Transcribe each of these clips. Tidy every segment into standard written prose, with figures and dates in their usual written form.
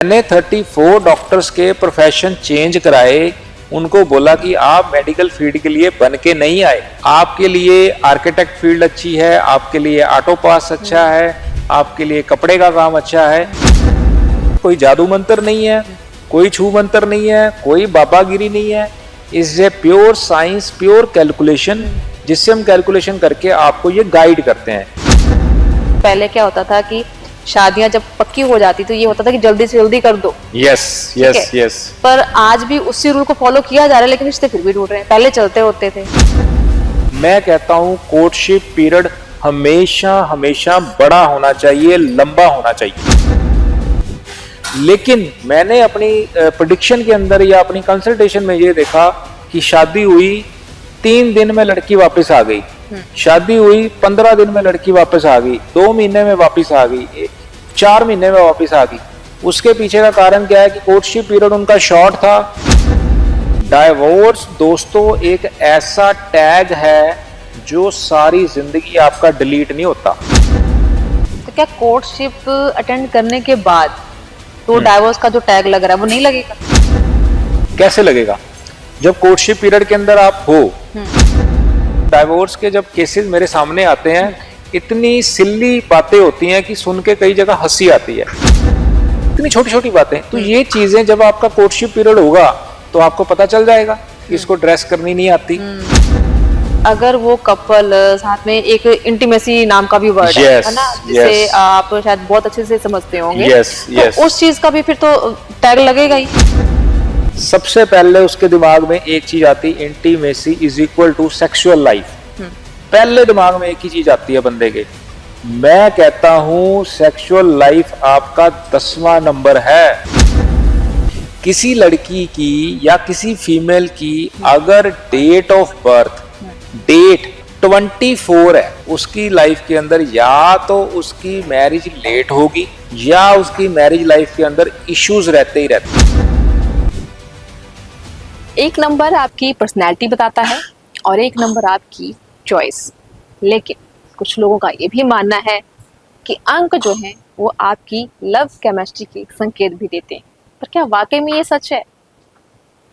मैंने 34 डॉक्टर्स के profession change कराए, उनको बोला कि आप मेडिकल फील्ड के लिए बन के नहीं आए, आपके लिए आर्किटेक्ट फील्ड अच्छी है, आपके लिए ऑटो पास अच्छा है, आपके लिए कपड़े का काम अच्छा है। कोई जादू मंत्र नहीं है, कोई छू मंत्र नहीं है, कोई बाबागिरी नहीं है। Is a pure science, pure calculation, जिससे हम कैलकुलेशन करके आपको ये गाइड करते हैं। पहले क्या होता था कि शादियां जब पक्की हो जाती तो ये होता था कि जल्दी से जल्दी कर दो। Yes yes yes. पर आज भी उसी रूल को फॉलो किया जा रहा है, लेकिन रिश्ते फिर भी टूट रहे हैं, पहले चलते होते थे। मैं कहता हूँ कोर्टशिप पीरियड हमेशा हमेशा बड़ा होना चाहिए, लंबा होना चाहिए। लेकिन मैंने अपनी प्रेडिक्शन के अंदर या अपनी कंसल्टेशन में ये देखा कि शादी हुई 3 दिन में लड़की वापस आ गई, शादी हुई 15 दिन में लड़की वापस आ गई, 2 महीने में वापस आ गई, 4 महीने में वापस आ गई। उसके पीछे का कारण क्या है कि कोर्टशिप पीरियड उनका शॉर्ट था। डाइवोर्स दोस्तों एक ऐसा टैग है जो सारी जिंदगी आपका डिलीट नहीं होता। तो क्या कोर्टशिप अटेंड करने के बाद तो डाइवोर्स का जो टैग लग रहा है वो नहीं लगेगा? कैसे लगेगा? जब कोर्टशिप पीरियड के अंदर आप हो, डाइवोर्स के जब केसेस मेरे सामने आते हैं, इतनी सिल्ली बातें होती हैं कि सुन के कई जगह हंसी आती है, इतनी छोटी छोटी बातें। तो ये चीजें जब आपका कोर्टशिप पीरियड होगा तो आपको पता चल जाएगा कि इसको ड्रेस करनी नहीं आती। अगर वो कपल साथ में एक इंटीमेसी नाम का भी वर्ड है ना, जिसे आप शायद बहुत अच्छे से समझते होंगे, तो उस चीज का भी फिर तो टैग लगेगा ही। सबसे पहले उसके दिमाग में एक चीज आती, intimacy is equal to sexual life. पहले दिमाग में एक ही चीज आती है बंदे के। मैं कहता हूं सेक्सुअल लाइफ आपका 10वां नंबर है। किसी लड़की की या किसी फीमेल की अगर डेट ऑफ बर्थ डेट 24 है, उसकी लाइफ के अंदर या तो उसकी मैरिज लेट होगी या उसकी मैरिज लाइफ के अंदर इश्यूज रहते ही रहते। एक नंबर आपकी पर्सनैलिटी बताता है और एक नंबर आपकी चॉइस। लेकिन कुछ लोगों का ये भी मानना है कि अंक जो है वो आपकी लव केमिस्ट्री के संकेत भी देते हैं। पर क्या वाकई में ये सच है?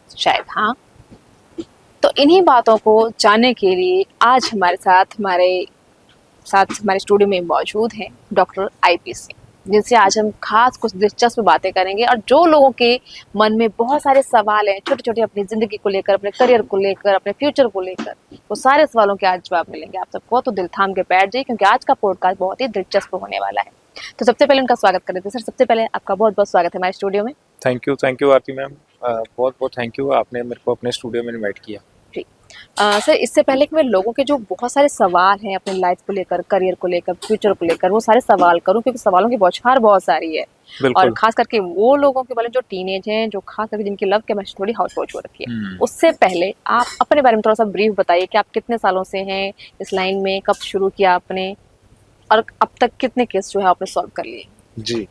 शायद हाँ। तो इन्हीं बातों को जानने के लिए आज हमारे स्टूडियो में मौजूद हैं डॉक्टर आईपी सिंह, जिनसे आज हम खास कुछ दिलचस्प बातें करेंगे। और जो लोगों के मन में बहुत सारे सवाल हैं, छोटे छोटे, अपनी जिंदगी को लेकर, अपने करियर को लेकर, अपने फ्यूचर को लेकर, वो सारे सवालों के आज जवाब मिलेंगे आप सबको। तो दिल थाम के बैठ जाइए, क्योंकि आज का पॉडकास्ट बहुत ही दिलचस्प होने वाला है। तो सबसे पहले उनका स्वागत कर देते हैं। सर, सबसे पहले आपका बहुत बहुत स्वागत है हमारे स्टूडियो में। थैंक यू आरती मैम, बहुत बहुत थैंक यू, आपने मेरे को अपने स्टूडियो में इनवाइट किया। सर, इससे पहले कि मैं लोगों के जो बहुत सारे सवाल हैं अपनी लाइफ को लेकर, करियर को लेकर, फ्यूचर को लेकर, वो सारे सवाल करूं, क्योंकि सवालों की बौछार बहुत सारी है। और खास करके वो लोगों के बारे में जो टीनेज हैं, जो खास करके जिनकी लव केमिस्ट्री थोड़ी हाउस हो रखी है। उससे पहले आप अपने बारे में थोड़ा सा ब्रीफ बताइए कि आप कितने सालों से हैं इस लाइन में, कब शुरू किया आपने, और अब तक कितने केस जो है आपने सॉल्व कर लिए? जी,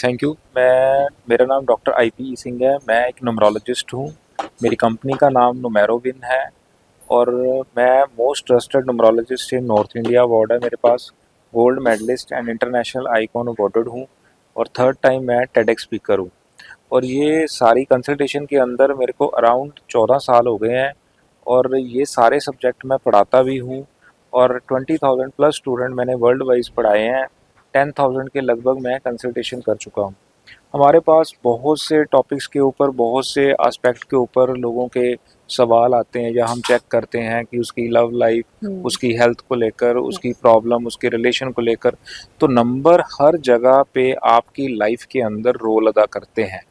थैंक यू। मेरा नाम डॉक्टर आईपी सिंह है, मैं एक न्यूमरोलॉजिस्ट हूँ। मेरी कंपनी का नाम नुमेरोविन है और मैं most trusted numerologist in North India award है मेरे पास। Gold medallist and international icon awarded हूँ और 3rd टाइम मैं टेडेक्स स्पीकर हूँ। और ये सारी कंसल्टेशन के अंदर मेरे को अराउंड 14 साल हो गए हैं और ये सारे सब्जेक्ट मैं पढ़ाता भी हूँ और 20,000 प्लस स्टूडेंट मैंने वर्ल्ड वाइज पढ़ाए हैं। 10,000 के लगभग मैं कंसल्टेशन कर चुका हूँ। हमारे पास बहुत से टॉपिक्स के ऊपर, बहुत से एस्पेक्ट के ऊपर लोगों के सवाल आते हैं या हम चेक करते हैं कि उसकी लव लाइफ, उसकी हेल्थ को लेकर, उसकी प्रॉब्लम, उसके रिलेशन को लेकर। तो नंबर हर जगह पे आपकी लाइफ के अंदर रोल अदा करते हैं।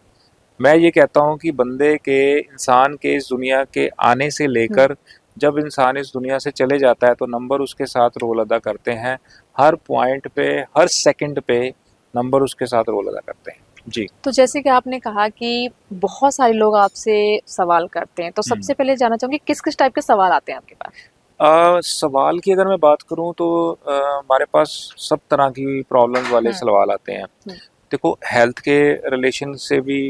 मैं ये कहता हूँ कि बंदे के, इंसान के इस दुनिया के आने से लेकर जब इंसान इस दुनिया से चले जाता है तो नंबर उसके साथ रोल अदा करते हैं। हर पॉइंट पे, हर सेकंड पे नंबर उसके साथ रोल अदा करते हैं। जी। तो जैसे कि आपने कहा कि बहुत सारे लोग आपसे सवाल करते हैं, तो सबसे पहले जानना चाहूंगी किस किस टाइप के सवाल आते हैं आपके पास? सवाल की अगर मैं बात करूं तो हमारे पास सब तरह की प्रॉब्लम्स वाले सवाल आते हैं। देखो, हेल्थ के रिलेशन से भी,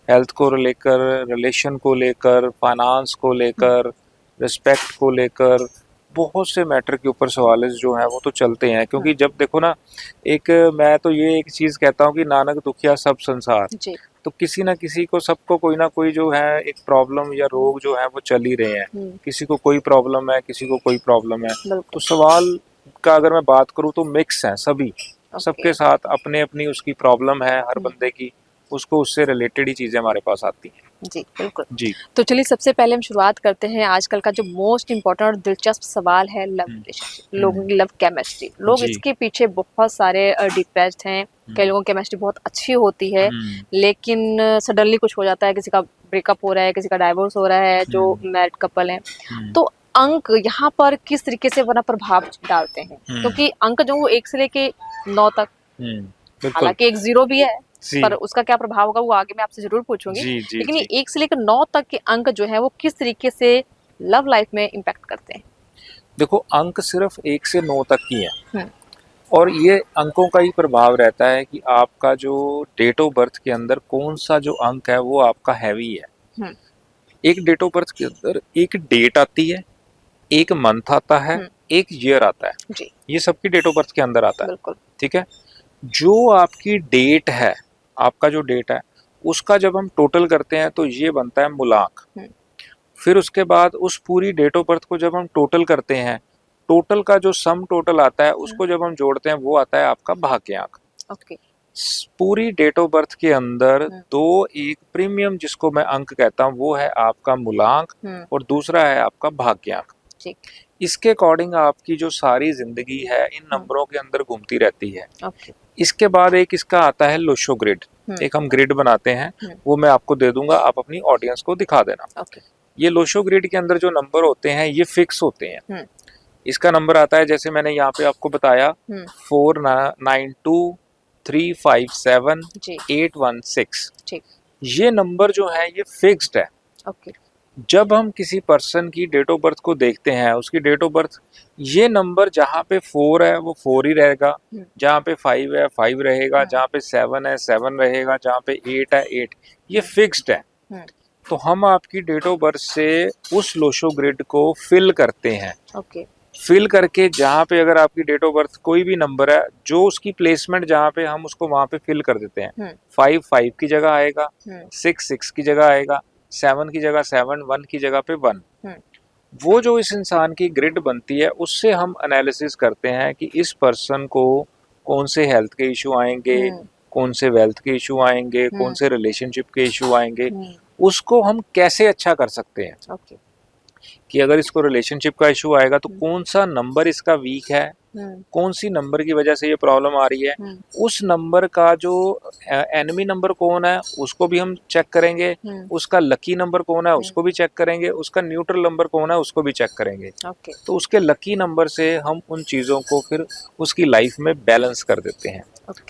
हेल्थ को लेकर, रिलेशन को लेकर, फाइनेंस को लेकर, रिस्पेक्ट को लेकर, बहुत से मैटर के ऊपर सवाल जो हैं वो तो चलते हैं, क्योंकि जब देखो ना, एक मैं तो ये एक चीज़ कहता हूँ कि नानक दुखिया सब संसार। जी। तो किसी ना किसी को, सबको कोई ना कोई जो है एक प्रॉब्लम या रोग जो है वो चल ही रहे हैं। किसी को कोई प्रॉब्लम है, किसी को कोई प्रॉब्लम है। तो बिल्कुल। सवाल का अगर मैं बात करूँ तो मिक्स हैं सभी, ओके। सबके साथ अपने अपनी उसकी प्रॉब्लम है हर बंदे की, उसको उससे रिलेटेड ही चीज़ें हमारे पास आती हैं। जी बिल्कुल। जी। तो चलिए सबसे पहले हम शुरुआत करते हैं आजकल का जो मोस्ट इम्पोर्टेंट और दिलचस्प सवाल है, लव रिलेशनशिप, लोगों की लव केमिस्ट्री। लोग जी। इसके पीछे बहुत सारे डिप्रेस्ड हैं। कई लोगों की केमिस्ट्री बहुत अच्छी होती है, लेकिन सडनली कुछ हो जाता है, किसी का ब्रेकअप हो रहा है, किसी का डाइवोर्स हो रहा है, जो मैरिड कपल हैं। तो अंक यहाँ पर किस तरीके से बना प्रभाव डालते हैं? क्योंकि अंक जो वो 1 से लेके 9 तक, बिल्कुल। हालांकि एक 0 भी है, जी। पर उसका क्या प्रभाव होगा वो आगे मैं आपसे जरूर पूछूंगी। जी जी लेकिन ये जी। 1 से लेकर 9 तक के अंक जो है वो किस तरीके से लव लाइफ में इम्पैक्ट करते हैं? देखो, अंक सिर्फ 1 से 9 तक ही है, और ये अंकों का ही प्रभाव रहता है कि आपका जो डेट ऑफ बर्थ के अंदर कौन सा जो अंक है वो आपका हैवी है। एक डेट ऑफ बर्थ के अंदर एक डेट आती है, एक मंथ आता है, एक ईयर आता है। जी। ये सबकी डेट ऑफ बर्थ के अंदर आता है। बिल्कुल। ठीक है। जो आपकी डेट है, आपका जो डेट है, उसका जब हम टोटल करते हैं तो ये बनता है मूलांक। फिर उसके बाद उस पूरी डेट ऑफ बर्थ को जब हम टोटल करते हैं, टोटल का जो सम टोटल आता है उसको जब हम जोड़ते हैं वो आता है आपका भाग्यांक। ओके। पूरी डेट ऑफ बर्थ के अंदर दो, एक प्रीमियम जिसको मैं अंक कहता हूँ वो है आपका मूलांक, और दूसरा है आपका भाग्यांक। इसके अकॉर्डिंग आपकी जो सारी जिंदगी है इन नंबरों के अंदर घूमती रहती है। इसके बाद एक इसका आता है लोशो ग्रिड। एक हम ग्रिड बनाते हैं, वो मैं आपको दे दूंगा, आप अपनी ऑडियंस को दिखा देना। ये लोशो ग्रिड के अंदर जो नंबर होते हैं ये फिक्स होते हैं। इसका नंबर आता है, जैसे मैंने यहाँ पे आपको बताया, 492357 816। ये नंबर जो है ये फिक्स्ड है। जब हम किसी पर्सन की डेट ऑफ बर्थ को देखते हैं, उसकी डेट ऑफ बर्थ, ये नंबर जहाँ पे 4 है वो 4 ही रहेगा, जहाँ पे 5 है 5 रहेगा, जहाँ पे 7 है 7 रहेगा, जहाँ पे 8 है 8। ये फिक्स्ड है। तो हम आपकी डेट ऑफ बर्थ से उस लोशो ग्रिड को फिल करते हैं। फिल करके जहाँ पे अगर आपकी डेट ऑफ बर्थ कोई भी नंबर है, जो उसकी प्लेसमेंट जहाँ पे हम उसको वहां पे फिल कर देते हैं। 5 5 की जगह आएगा, 6 6 की जगह आएगा, 7 की जगह 7, 1 की जगह पे 1। वो जो इस इंसान की ग्रिड बनती है उससे हम एनालिसिस करते हैं कि इस पर्सन को कौन से हेल्थ के इशू आएंगे, कौन से वेल्थ के इशू आएंगे, कौन से रिलेशनशिप के इशू आएंगे, उसको हम कैसे अच्छा कर सकते हैं। कि अगर इसको रिलेशनशिप का इशू आएगा तो कौन सा नंबर इसका वीक है, कौन सी नंबर की वजह से ये प्रॉब्लम आ रही है, उस नंबर का जो एनिमी नंबर कौन है उसको भी हम चेक करेंगे, उसका लकी नंबर कौन है उसको भी चेक करेंगे, उसका न्यूट्रल नंबर कौन है उसको भी चेक करेंगे। तो उसके लकी नंबर से हम उन चीज़ों को फिर उसकी लाइफ में बैलेंस कर देते हैं,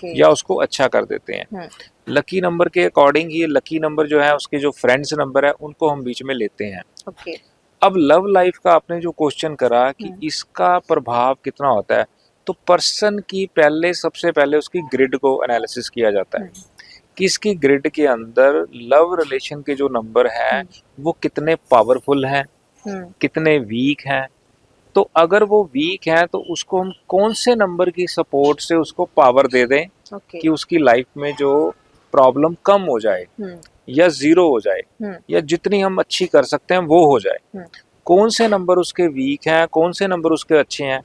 या उसको अच्छा कर देते हैं। लकी नंबर के अकॉर्डिंग ही लकी नंबर जो है उसके जो फ्रेंड्स नंबर है उनको हम बीच में लेते हैं। अब लव लाइफ का आपने जो क्वेश्चन करा कि इसका प्रभाव कितना होता है, तो पर्सन की पहले, सबसे पहले उसकी ग्रिड को एनालिसिस किया जाता है कि इसकी ग्रिड के अंदर लव रिलेशन के जो नंबर हैं वो कितने पावरफुल हैं, कितने वीक हैं। तो अगर वो वीक हैं तो उसको हम कौन से नंबर की सपोर्ट से उसको पावर दे दें कि उसकी लाइफ में जो प्रॉब्लम कम हो जाए या 0 हो जाए, या जितनी हम अच्छी कर सकते हैं वो हो जाए। कौन से नंबर उसके वीक हैं, कौन से नंबर उसके अच्छे हैं।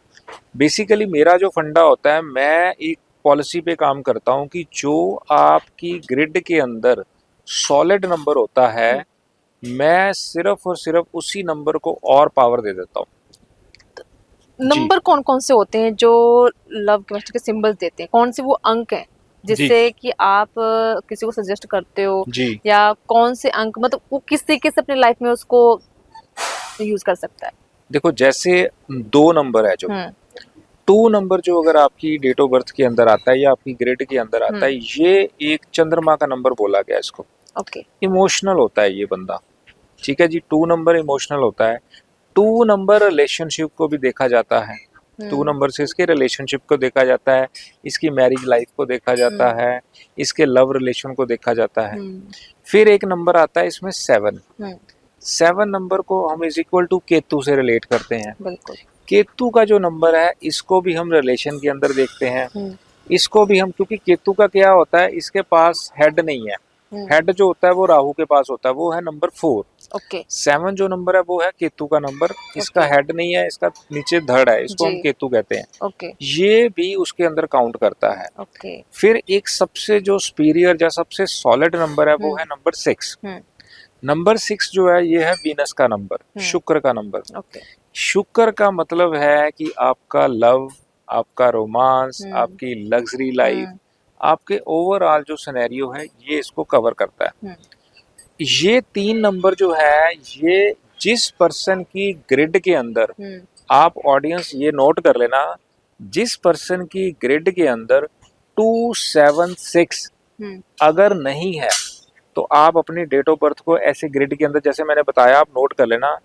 बेसिकली मेरा जो फंडा होता है, मैं एक पॉलिसी पे काम करता हूँ कि जो आपकी ग्रिड के अंदर सॉलिड नंबर होता है, मैं सिर्फ और सिर्फ उसी नंबर को और पावर दे देता हूँ। नंबर कौन कौन से होते हैं जो लव केमिस्ट्री के सिंबल्स देते हैं? कौन से वो अंक हैं जिससे कि आप किसी को सजेस्ट करते हो, या कौन से अंक, मतलब वो किस तरीके से अपने लाइफ में उसको यूज कर सकता है? देखो, जैसे 2 नंबर है, जो 2 नंबर जो अगर आपकी डेट ऑफ बर्थ के अंदर आता है या आपकी ग्रिड के अंदर आता है, ये एक चंद्रमा का नंबर बोला गया इसको। इमोशनल होता है ये बंदा, ठीक है जी। 2 नंबर इमोशनल होता है। 2 नंबर रिलेशनशिप को भी देखा जाता है, 2 नंबर से इसके रिलेशनशिप को देखा जाता है, इसकी मैरिज लाइफ को देखा जाता है, इसके लव रिलेशन को देखा जाता है। फिर एक नंबर आता है इसमें 7। 7 नंबर को हम इज इक्वल टू केतु से रिलेट करते हैं। केतु का जो नंबर है इसको भी हम रिलेशन के अंदर देखते हैं। इसको भी हम, क्योंकि केतु का क्या होता है, इसके पास हेड नहीं है। हेड जो होता है वो राहु के पास होता है, वो है नंबर 4। ओके 7 जो नंबर है वो है केतु का नंबर। इसका हेड नहीं है, इसका नीचे धड़ है, इसको हम जी। केतु कहते हैं। ओके ये भी उसके अंदर काउंट करता है। ओके फिर एक सबसे जो सुपीरियर या सबसे सॉलिड नंबर है वो है नंबर 6। नंबर 6 जो है ये है वीनस का नंबर, शुक्र का नंबर। ओके शुक्र का मतलब है कि आपका लव, आपका रोमांस, आपकी लग्जरी लाइफ, आपके ओवरऑल जो सिनेरियो है ये इसको कवर करता है। ये 3 नंबर जो है, ये जिस पर्सन की ग्रिड के अंदर, आप ऑडियंस ये नोट कर लेना, जिस पर्सन की ग्रिड के अंदर 276 अगर नहीं है तो आप अपनी डेट ऑफ बर्थ को ऐसे ग्रिड के अंदर, जैसे मैंने बताया, आप नोट कर लेना।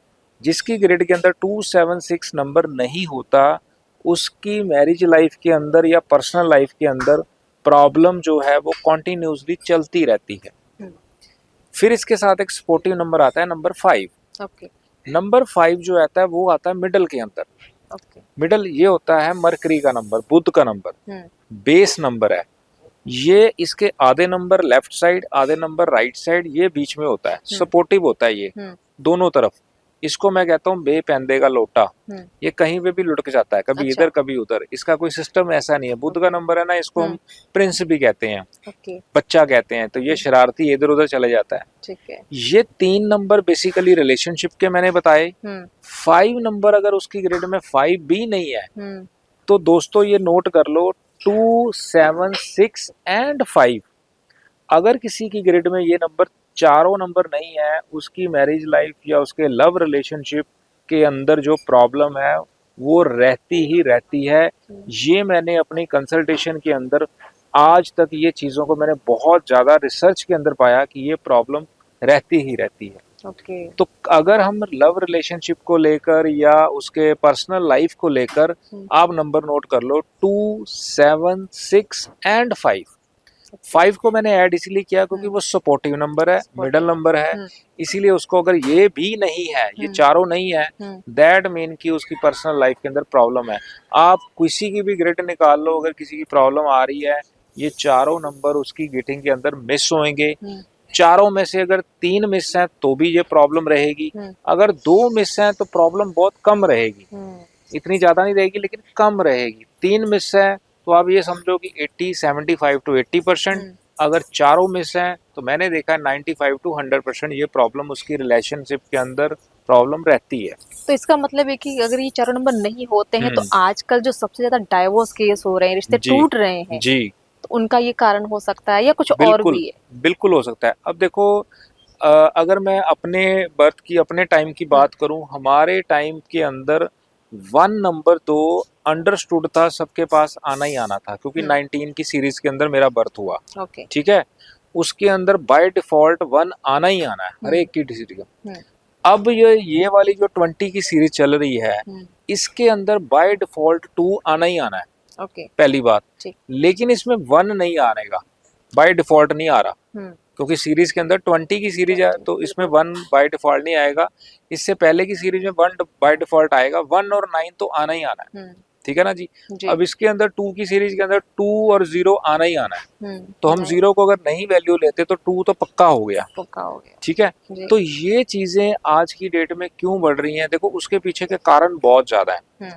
जिसकी ग्रिड के अंदर 276 नंबर नहीं होता, उसकी मैरिज लाइफ के अंदर या पर्सनल लाइफ के अंदर प्रॉब्लम जो है वो कॉन्टिन्यूसली चलती रहती है। फिर इसके साथ एक सपोर्टिव नंबर आता है नंबर 5। ओके नंबर 5 जो आता है वो आता है मिडल के अंदर। ओके मिडल ये होता है मरकरी का नंबर, बुध का नंबर, बेस नंबर है। ये इसके आधे नंबर लेफ्ट साइड, आधे नंबर राइट साइड, ये बीच में होता है, सपोर्टिव होता है ये दोनों तरफ। इसको मैं कहता हूँ बेपैंदे का लोटा। ये कहीं पे भी लुढ़क जाता है, कभी अच्छा। इधर कभी उधर, इसका कोई सिस्टम ऐसा नहीं है। बुध का नंबर है ना, इसको हम प्रिंस भी कहते हैं, ओके बच्चा कहते हैं। तो ये शरारती इधर उधर चले जाता है। ठीक है। ये 3 नंबर बेसिकली रिलेशनशिप के मैंने बताए। 5 नंबर अगर उसकी ग्रिड में 5 भी नहीं है तो दोस्तों ये नोट कर लो, 2, 7, 6 एंड 5। अगर किसी की ग्रिड में ये नंबर, चारों नंबर नहीं है, उसकी मैरिज लाइफ या उसके लव रिलेशनशिप के अंदर जो प्रॉब्लम है वो रहती ही रहती है। ये मैंने अपनी कंसल्टेशन के अंदर आज तक ये चीज़ों को मैंने बहुत ज़्यादा रिसर्च के अंदर पाया कि ये प्रॉब्लम रहती ही रहती है। ओके तो अगर हम लव रिलेशनशिप को लेकर या उसके पर्सनल लाइफ को लेकर, आप नंबर नोट कर लो, 2, 7, 6 एंड 5। 5 को मैंने ऐड इसलिए किया क्योंकि वो सपोर्टिव नंबर है, मिडल नंबर है, इसीलिए उसको अगर ये भी नहीं है, ये चारों नहीं है, दैट मीन कि उसकी पर्सनल लाइफ के अंदर प्रॉब्लम है। आप किसी की भी ग्रिड निकाल लो, अगर किसी की प्रॉब्लम आ रही है, ये चारों नंबर उसकी ग्रिडिंग के अंदर मिस होंगे। चारों में से अगर 3 मिस हैं तो भी ये प्रॉब्लम रहेगी, अगर 2 मिस हैं तो प्रॉब्लम बहुत कम रहेगी, इतनी ज्यादा नहीं रहेगी लेकिन कम रहेगी। 3 मिस है तो आप ये समझो कि 75 to 80%। अगर चारों मिस हैं तो मैंने देखा 95 to 100% ये प्रॉब्लम उसकी रिलेशनशिप के अंदर प्रॉब्लम रहती है। तो इसका मतलब है कि अगर ये चारों नंबर नहीं होते हैं तो आजकल जो सबसे ज्यादा डाइवोर्स केस हो रहे हैं, रिश्ते टूट रहे हैं जी, तो उनका ये कारण हो सकता है या कुछ और भी है? बिल्कुल हो सकता है। अब देखो, अगर मैं अपने बर्थ की, अपने टाइम की बात करूं, हमारे टाइम के अंदर 1 नंबर तो अंडरस्टूड था, सबके पास आना ही आना था, क्योंकि 19 की सीरीज के अंदर मेरा बर्थ हुआ। ओके ठीक है, उसके अंदर बाय डिफॉल्ट 1 आना ही आना है हर एक की सीरीज का। अब ये वाली जो 20 की सीरीज चल रही है, इसके अंदर बाय डिफॉल्ट 2 आना ही आना है। ओके पहली बात, लेकिन इसमें 1 नहीं आएगा, बाय डिफॉल्ट नहीं आ रहा, क्योंकि सीरीज के अंदर 20 की सीरीज है तो इसमें 1 बाय डिफॉल्ट नहीं आएगा। इससे पहले की सीरीज में 1 बाय डिफॉल्ट आएगा, 1 और 9 तो आना ही आना है। ठीक है ना जी? अब इसके अंदर 2 की सीरीज के अंदर 2 और 0 आना ही आना है। तो हम 0 को अगर नहीं वैल्यू लेते तो 2 तो पक्का हो गया। ठीक है, तो ये चीजें आज की डेट में क्यों बढ़ रही हैं? देखो, उसके पीछे के कारण बहुत ज्यादा है।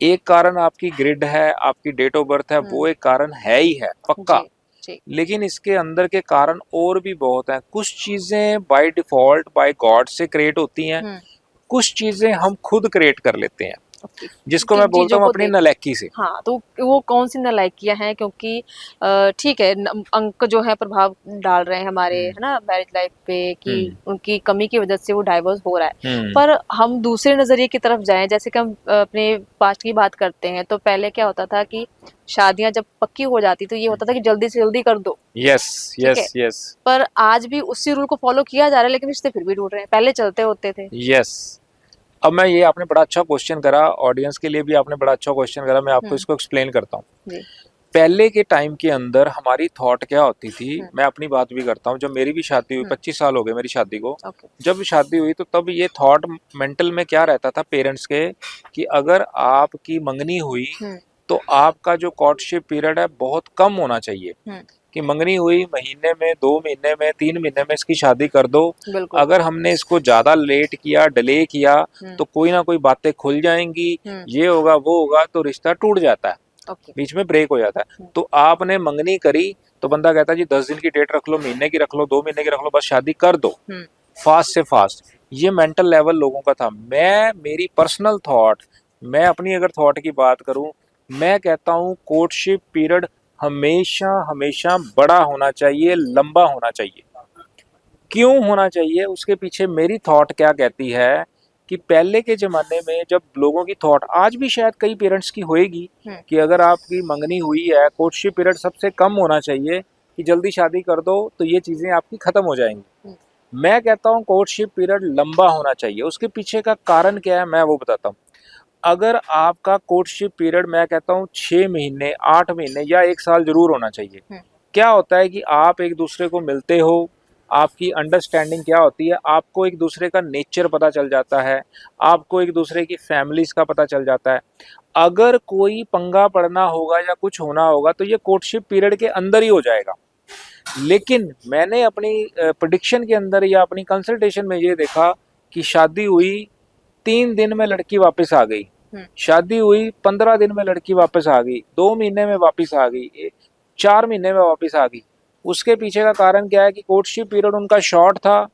एक कारण आपकी ग्रिड है, आपकी डेट ऑफ बर्थ है, वो एक कारण है ही है पक्का, लेकिन इसके अंदर के कारण और भी बहुत हैं। कुछ चीजें बाय डिफॉल्ट बाय गॉड से क्रिएट होती हैं, कुछ चीजें हम खुद क्रिएट कर लेते हैं, जिसको मैं बोलता हूँ अपनी नालायकी से। हाँ, तो वो कौन सी नालायकियां हैं? क्योंकि ठीक है, अंक जो है प्रभाव डाल रहे हैं हमारे, है ना, मैरिज लाइफ पे, कि उनकी कमी की वजह से वो डाइवोर्स हो रहा है। पर हम दूसरे नजरिए की तरफ जाएं, जैसे कि हम अपने पास्ट की बात करते हैं, तो पहले क्या होता था कि शादियां जब पक्की हो जाती तो ये होता था कि जल्दी से जल्दी कर दो। Yes yes yes. पर आज भी उसी रूल को फॉलो किया जा रहा है, लेकिन रिश्ते फिर भी टूट रहे हैं, पहले चलते होते थे। यस। अब मैं, ये आपने बड़ा अच्छा क्वेश्चन करा, ऑडियंस के लिए भी आपने बड़ा अच्छा क्वेश्चन करा, मैं आपको इसको एक्सप्लेन करता हूँ। पहले के टाइम के अंदर हमारी थॉट क्या होती थी, मैं अपनी बात भी करता हूँ, जब मेरी भी शादी हुई, 25 साल हो गए मेरी शादी को। ओके। जब शादी हुई तो तब ये थॉट मेंटल में क्या रहता था पेरेंट्स के, कि अगर आपकी मंगनी हुई तो आपका जो कोर्टशिप पीरियड है बहुत कम होना चाहिए, कि मंगनी हुई महीने में, 2 महीने में, 3 महीने में इसकी शादी कर दो। बिल्कुल। अगर हमने इसको ज्यादा लेट किया, डिले किया, तो कोई ना कोई बातें खुल जाएंगी, ये होगा वो होगा, तो रिश्ता टूट जाता है, ओके। बीच में ब्रेक हो जाता है। तो आपने मंगनी करी तो बंदा कहता है जी 10 दिन की डेट रख लो, महीने की रख लो, 2 महीने की रख लो, बस शादी कर दो फास्ट से फास्ट। ये मेंटल लेवल लोगों का था। मेरी पर्सनल थॉट, मैं अपनी अगर थॉट की बात करूं, मैं कहता हूं कोर्टशिप पीरियड हमेशा हमेशा बड़ा होना चाहिए, लंबा होना चाहिए। क्यों होना चाहिए, उसके पीछे मेरी थॉट क्या कहती है, कि पहले के ज़माने में जब लोगों की थॉट, आज भी शायद कई पेरेंट्स की होएगी, कि अगर आपकी मंगनी हुई है, कोर्टशिप पीरियड सबसे कम होना चाहिए, कि जल्दी शादी कर दो तो ये चीज़ें आपकी ख़त्म हो जाएंगी। मैं कहता हूँ कोर्टशिप पीरियड लंबा होना चाहिए। उसके पीछे का कारण क्या है मैं वो बताता हूँ। अगर आपका कोर्टशिप पीरियड, मैं कहता हूँ 6 महीने, 8 महीने या 1 साल जरूर होना चाहिए। क्या होता है कि आप एक दूसरे को मिलते हो, आपकी अंडरस्टैंडिंग क्या होती है, आपको एक दूसरे का नेचर पता चल जाता है, आपको एक दूसरे की फैमिलीज का पता चल जाता है। अगर कोई पंगा पड़ना होगा या कुछ होना होगा तो ये कोर्टशिप पीरियड के अंदर ही हो जाएगा। लेकिन मैंने अपनी प्रेडिक्शन के अंदर या अपनी कंसल्टेशन में ये देखा कि शादी हुई 3 दिन में लड़की वापस आ गई, शादी हुई 15 दिन में लड़की वापस आ गई, 2 महीने में वापस आ गई, 4 महीने में वापस आ गई। उसके पीछे का कारण क्या है कि कोर्टशिप पीरियड उनका शॉर्ट था,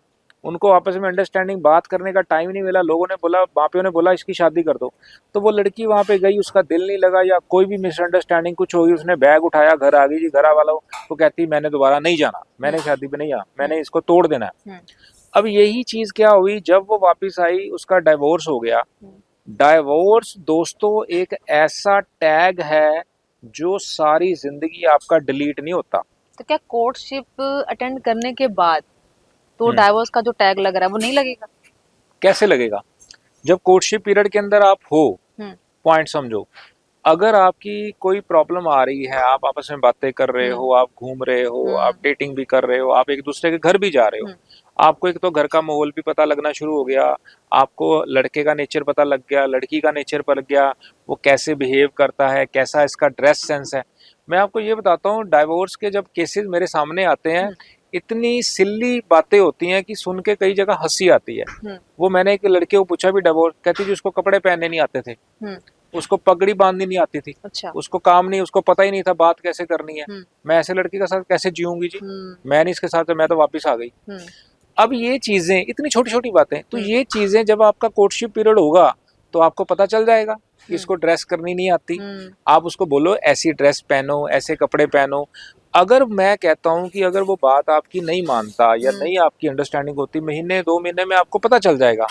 उनको आपस में अंडरस्टैंडिंग बात करने का टाइम नहीं मिला। लोगों ने बोला, मापियों ने बोला इसकी शादी कर दो, तो वो लड़की वहां पे गई, उसका दिल नहीं लगा या कोई भी मिसअंडरस्टैंडिंग कुछ होगी, उसने बैग उठाया, घर आ गई जी। घर वालों को कहती मैंने दोबारा नहीं जाना, मैंने शादी पे नहीं जाना, मैंने इसको तोड़ देना है। अब यही चीज क्या हुई, जब वो वापस आई उसका डाइवोर्स हो गया। डाइवोर्स दोस्तों एक ऐसा टैग है जो सारी जिंदगी आपका डिलीट नहीं होता। तो क्या कोर्टशिप अटेंड करने के बाद तो डाइवोर्स का जो टैग लग रहा है वो नहीं लगेगा? कैसे लगेगा, जब कोर्टशिप पीरियड के अंदर आप हो, पॉइंट समझो, अगर आपकी कोई प्रॉब्लम आ रही है, आप आपस में बातें कर रहे हो, आप घूम रहे हो, आप डेटिंग भी कर रहे हो, आप एक दूसरे के घर भी जा रहे हो, आपको एक तो घर का माहौल भी पता लगना शुरू हो गया, आपको लड़के का नेचर पता लग गया, लड़की का नेचर पता लग गया, वो कैसे बिहेव करता है, कैसा इसका ड्रेस सेंस है। मैं आपको ये बताता हूँ, डाइवोर्स के जब केसेस मेरे सामने आते हैं, इतनी सिल्ली बातें होती हैं कि सुन के कई जगह हंसी आती है। वो मैंने एक लड़के को पूछा भी डाइवोर्स, कहती जी उसको कपड़े पहनने नहीं आते थे, उसको पगड़ी बांधनी नहीं आती थी, अच्छा। उसको काम नहीं, उसको पता ही नहीं था बात कैसे करनी है। मैं ऐसे लड़की के साथ कैसे जीऊंगी जी, मैं नहीं इसके साथ, मैं तो वापस आ गई। अब ये चीजें, इतनी छोटी छोटी बातें, तो ये चीजें जब आपका कोर्टशिप पीरियड होगा तो आपको पता चल जाएगा कि इसको ड्रेस करनी नहीं आती, आप उसको बोलो ऐसी ड्रेस पहनो, ऐसे कपड़े पहनो। अगर मैं कहता हूँ कि अगर वो बात आपकी नहीं मानता या नहीं आपकी अंडरस्टैंडिंग होती, महीने 2 महीने में आपको पता चल जाएगा।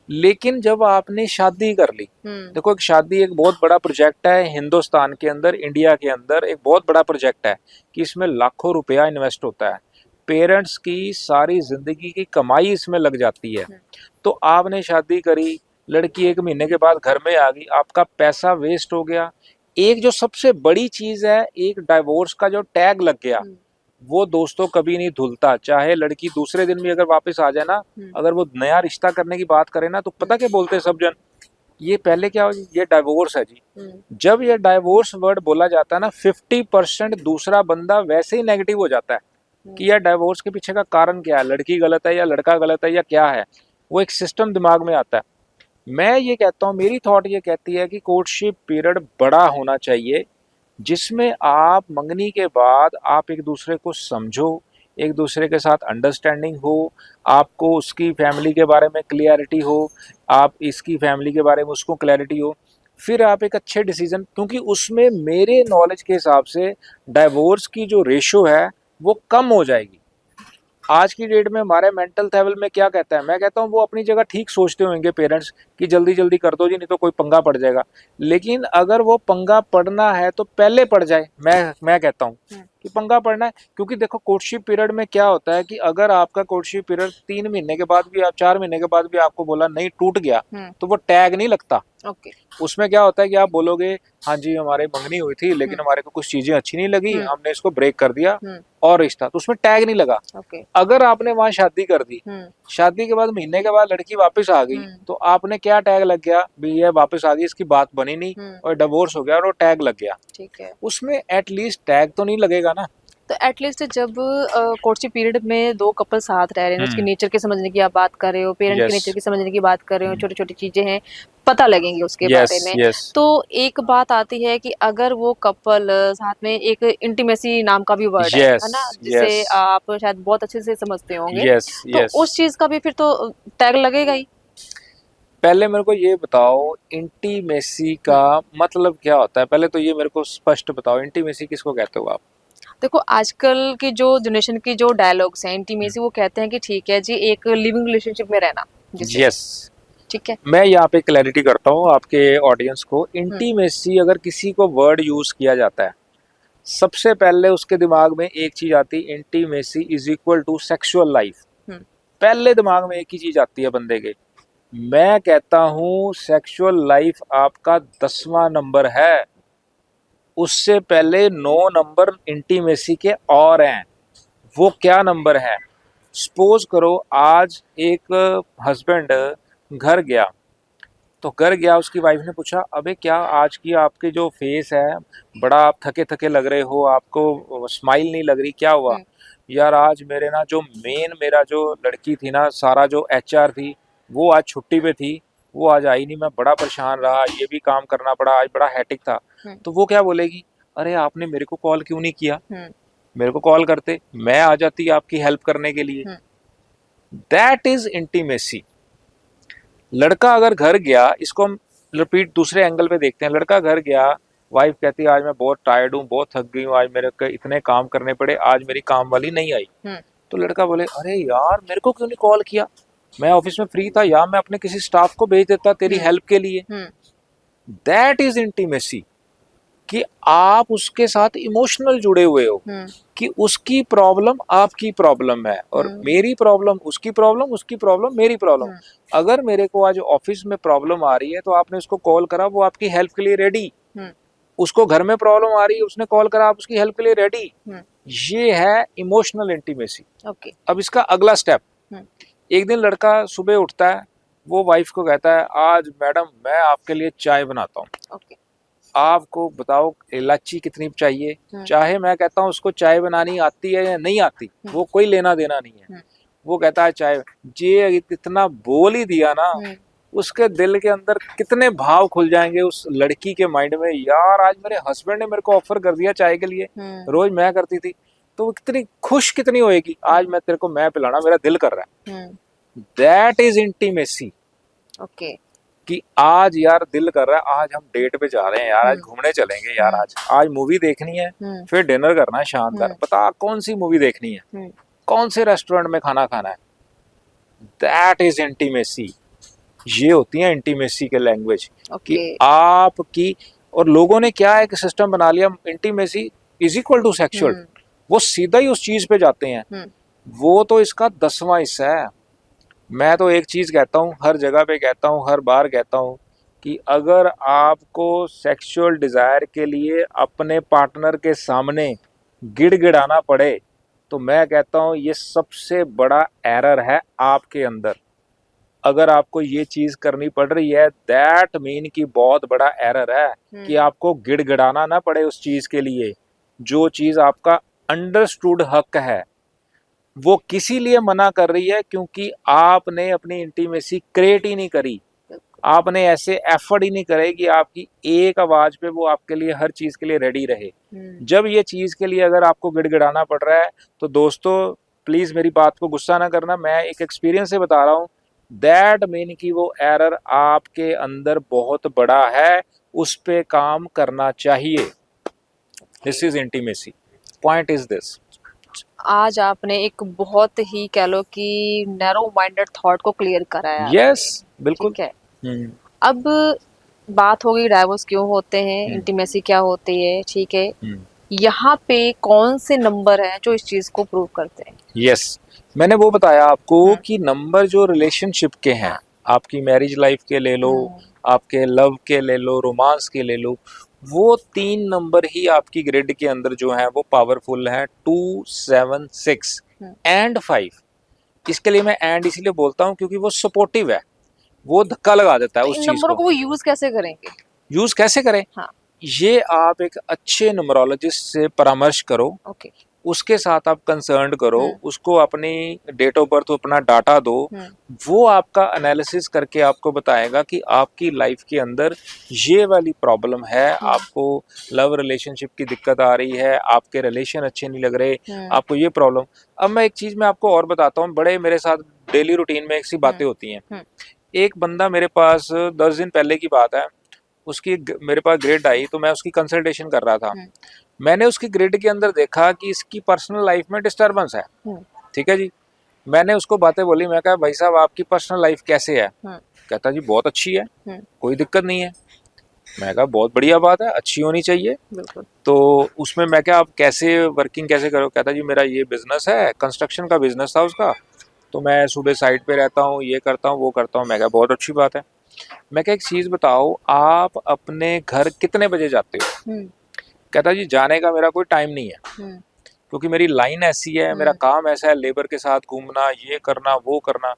लेकिन जब आपने शादी कर ली, देखो एक शादी एक बहुत बड़ा प्रोजेक्ट है हिंदुस्तान के अंदर, इंडिया के अंदर एक बहुत बड़ा प्रोजेक्ट है, कि इसमें लाखों रुपया इन्वेस्ट होता है, पेरेंट्स की सारी जिंदगी की कमाई इसमें लग जाती है। तो आपने शादी करी, लड़की 1 महीने के बाद घर में आ गई, आपका पैसा वेस्ट हो गया। एक जो सबसे बड़ी चीज है, एक डाइवोर्स का जो टैग लग गया, वो दोस्तों कभी नहीं धुलता। चाहे लड़की दूसरे दिन भी अगर वापस आ जाए ना, अगर वो नया रिश्ता करने की बात करे ना, तो पता क्या बोलते हैं सब जन, ये पहले क्या हो, ये डाइवोर्स है जी। जब ये डाइवोर्स वर्ड बोला जाता है ना, 50% दूसरा बंदा वैसे ही नेगेटिव हो जाता है कि यार डाइवोर्स के पीछे का कारण क्या है, लड़की गलत है या लड़का गलत है या क्या है, वो एक सिस्टम दिमाग में आता है। मैं ये कहता हूँ, मेरी थॉट ये कहती है कि कोर्टशिप पीरियड बड़ा होना चाहिए, जिसमें आप मंगनी के बाद आप एक दूसरे को समझो, एक दूसरे के साथ अंडरस्टैंडिंग हो, आपको उसकी फैमिली के बारे में क्लियरिटी हो, आप इसकी फैमिली के बारे में उसको क्लैरिटी हो, फिर आप एक अच्छे डिसीजन, क्योंकि उसमें मेरे नॉलेज के हिसाब से डाइवोर्स की जो रेशो है वो कम हो जाएगी। आज की डेट में हमारे मेंटल लेवल में क्या कहता है, मैं कहता हूँ वो अपनी जगह ठीक सोचते होंगे पेरेंट्स कि जल्दी जल्दी कर दो जी, नहीं तो कोई पंगा पड़ जाएगा। लेकिन अगर वो पंगा पड़ना है तो पहले पड़ जाए, मैं कहता हूँ कि पंगा पड़ना है। क्योंकि देखो कोर्टशिप पीरियड में क्या होता है कि अगर आपका कोर्टशिप पीरियड 3 महीने के बाद भी, आप 4 महीने के बाद भी आपको बोला नहीं टूट गया, तो वो टैग नहीं लगता। ओके। उसमें क्या होता है कि आप बोलोगे हाँ जी हमारी मंगनी हुई थी लेकिन हमारे को कुछ चीजें अच्छी नहीं लगी, हमने इसको ब्रेक कर दिया और रिश्ता, तो उसमें टैग नहीं लगा। ओके। अगर आपने वहां शादी कर दी, शादी के बाद महीने के बाद लड़की वापस आ गई, तो आपने क्या टैग लग गया भी, ये वापस आ गई, इसकी बात बनी नहीं और डिवोर्स हो गया और वो टैग लग गया। ठीक है। उसमें एटलीस्ट टैग तो नहीं लगेगा ना। तो एटलीस्ट जब कोर्टशिप पीरियड में दो कपल साथ रह रहे हैं, उसके नेचर के समझने की आप बात कर रहे हो, पेरेंट के नेचर की समझने की बात कर रहे हो, छोटी छोटी चीजें हैं पता लगेंगी उसके बारे में। तो एक बात आती है कि अगर वो कपल साथ में, एक इंटीमेसी नाम का भी वर्ड है ना, जिसे आप शायद बहुत अच्छे से समझते होंगे, तो उस चीज का भी फिर तो टैग लगेगा ही। पहले मेरे को ये बताओ इंटीमेसी का मतलब क्या होता है, पहले तो ये मेरे को स्पष्ट बताओ, इंटीमेसी किसको कहते हो आप? देखो आजकल की जो जनरेशन की जो डायलॉग्स हैं इंटीमेसी, वो कहते हैं कि ठीक है जी एक लिविंग रिलेशनशिप में रहना, जिसे यस ठीक है। मैं यहाँ पे क्लैरिटी करता हूँ आपके ऑडियंस को। इंटीमेसी अगर किसी को वर्ड यूज किया जाता है, सबसे पहले उसके दिमाग में एक चीज आती है, intimacy is equal to sexual life. पहले दिमाग में एक ही चीज आती है बंदे के। मैं कहता हूँ सेक्सुअल लाइफ आपका 10वां नंबर है, उससे पहले 9 नंबर इंटीमेसी के और हैं। वो क्या नंबर है? सपोज करो आज एक हस्बैंड घर गया, तो घर गया, उसकी वाइफ ने पूछा अबे क्या आज की आपके जो फेस है, बड़ा आप थके थके लग रहे हो, आपको स्माइल नहीं लग रही, क्या हुआ? यार आज मेरे ना जो मेरा जो लड़की थी ना, सारा जो एचआर थी, वो आज छुट्टी पे थी, वो आज आई नहीं, मैं बड़ा परेशान रहा, ये भी काम करना पड़ा, आज बड़ा हैटिक था। तो वो क्या बोलेगी, अरे आपने मेरे को कॉल क्यों नहीं किया, मेरे को कॉल करते, मैं आ जाती आपकी हेल्प करने के लिए। That is intimacy. लड़का अगर घर गया, इसको हम रिपीट दूसरे एंगल पे देखते हैं, लड़का घर गया, वाइफ कहती है आज मैं बहुत टायर्ड हूँ, बहुत थक गई हूँ, आज मेरे को इतने काम करने पड़े, आज मेरी काम वाली नहीं आई। तो लड़का बोले अरे यार मेरे को क्यों नहीं कॉल किया, मैं ऑफिस में फ्री था, या मैं अपने किसी स्टाफ को भेज देता तेरी हेल्प के लिए। दैट इज इंटीमेसी, कि आप उसके साथ इमोशनल जुड़े हुए हो, कि उसकी प्रॉब्लम आपकी प्रॉब्लम है और मेरी प्रॉब्लम उसकी प्रॉब्लम, उसकी प्रॉब्लम मेरी प्रॉब्लम। अगर मेरे को आज ऑफिस में प्रॉब्लम आ रही है तो आपने उसको कॉल करा, वो आपकी हेल्प के लिए रेडी। उसको घर में प्रॉब्लम आ रही है, उसने कॉल करा, आप उसकी हेल्प के लिए रेडी। ये है इमोशनल इंटीमेसी। अब इसका अगला स्टेप, एक दिन लड़का सुबह उठता है, वो वाइफ को कहता है आज मैडम मैं आपके लिए चाय बनाता हूँ, आपको बताओ इलायची कितनी चाहिए। चाहे मैं कहता हूँ उसको चाय बनानी आती है या नहीं आती, वो कोई लेना देना नहीं है, वो कहता है चाय। ये इतना बोल ही दिया ना, उसके दिल के अंदर कितने भाव खुल जाएंगे उस लड़की के माइंड में, यार आज मेरे हस्बैंड ने मेरे को ऑफर कर दिया चाय के लिए, रोज मैं करती थी, तो वो कितनी खुश कितनी होएगी, आज मैं तेरे को मैं पिलाना, मेरा दिल कर रहा है। That is intimacy. ओके, कि आज यार दिल कर रहा है, आज हम डेट पे जा रहे हैं यार, आज घूमने चलेंगे यार, आज मूवी देखनी है, फिर डिनर करना है शानदार, बता कौन सी मूवी देखनी है, कौन से रेस्टोरेंट में खाना खाना है। That is intimacy. ये होती है इंटीमेसी के लैंग्वेज, कि आपकी, और लोगों ने क्या एक सिस्टम बना लिया, intimacy is equal to sexual, वो सीधा ही उस चीज पे जाते हैं। वो तो इसका 10वां हिस्सा है। मैं तो एक चीज कहता हूँ, हर जगह पे कहता हूँ, हर बार कहता हूँ, कि अगर आपको सेक्सुअल डिजायर के लिए अपने पार्टनर के सामने गिड़गिड़ाना पड़े, तो मैं कहता हूँ ये सबसे बड़ा एरर है आपके अंदर। अगर आपको ये चीज करनी पड़ रही है, दैट मीन की बहुत बड़ा एरर है, कि आपको गिड़गिड़ाना ना पड़े उस चीज के लिए, जो चीज आपका अंडरस्टूड हक है। वो किसी लिए मना कर रही है क्योंकि आपने अपनी इंटीमेसी क्रिएट ही नहीं करी, आपने ऐसे एफर्ट ही नहीं करे कि आपकी एक आवाज पे वो आपके लिए हर चीज के लिए रेडी रहे। जब ये चीज के लिए अगर आपको गिड़गिड़ाना पड़ रहा है, तो दोस्तों प्लीज मेरी बात को गुस्सा ना करना, मैं एक एक्सपीरियंस से बता रहा हूँ, दैट मीन की वो एरर आपके अंदर बहुत बड़ा है, उस पे काम करना चाहिए। This is intimacy, point is this. आज आपने एक बहुत ही कह लो कि नैरो माइंडेड थॉट को क्लियर कराया। यस बिल्कुल। ठीक है। अब बात होगी डाइवोर्स क्यों होते हैं, इंटीमेसी क्या होती है, ठीक है, यहाँ पे कौन से नंबर हैं जो इस चीज को प्रूव करते हैं? यस, मैंने वो बताया आपको हम्म। कि नंबर जो रिलेशनशिप के हैं, हाँ। आपकी मैरिज लाइफ के ले लो, आपके लव के ले लो, रोमांस के ले लो, वो 3 नंबर ही आपकी ग्रिड के अंदर जो है वो पावरफुल है, 2, 7, 6 हम्म। एंड 5। इसके लिए मैं एंड इसीलिए बोलता हूँ क्योंकि वो सपोर्टिव है, वो धक्का लगा देता है तो उस इन चीज नंबरों को। को वो यूज कैसे करेंगे? यूज कैसे करें? हाँ। ये आप एक अच्छे न्यूमरोलॉजिस्ट से परामर्श करो, ओके। उसके साथ आप कंसर्न करो, हम्म। उसको अपनी डेट ऑफ बर्थ अपना डाटा दो, वो आपका एनालिसिस करके आपको बताएगा कि आपकी लाइफ के अंदर ये वाली प्रॉब्लम है, आपको लव रिलेशनशिप की दिक्कत आ रही है, आपके रिलेशन अच्छे नहीं लग रहे, आपको ये प्रॉब्लम। अब मैं एक चीज मैं आपको और बताता हूँ, बड़े मेरे साथ डेली रूटीन में एक सी बातें होती हैं। एक बंदा मेरे पास 10 दिन पहले की बात है, उसकी मेरे पास ग्रिड आई तो मैं उसकी कंसल्टेशन कर रहा था। मैंने उसकी ग्रिड के अंदर देखा कि इसकी पर्सनल लाइफ में डिस्टर्बेंस है। ठीक है जी, मैंने उसको बातें बोली, मैं कहा भाई साहब आपकी पर्सनल लाइफ कैसे है? कहता जी बहुत अच्छी है, कोई दिक्कत नहीं है। मैं कहा बहुत बढ़िया बात है, अच्छी होनी चाहिए। तो उसमें मैं क्या, आप कैसे वर्किंग कैसे करो? कहता जी मेरा ये बिजनेस है, कंस्ट्रक्शन का बिजनेस था उसका, तो मैं सुबह साइट पे रहता हूँ, ये करता हूँ वो करता हूँ। मैं कहा बहुत अच्छी बात है। मैं क्या एक चीज बताओ, आप अपने घर कितने बजे जाते हो? कहता जी जाने का मेरा कोई टाइम नहीं है, क्योंकि मेरी लाइन ऐसी है, मेरा काम ऐसा है, लेबर के साथ घूमना, ये करना वो करना।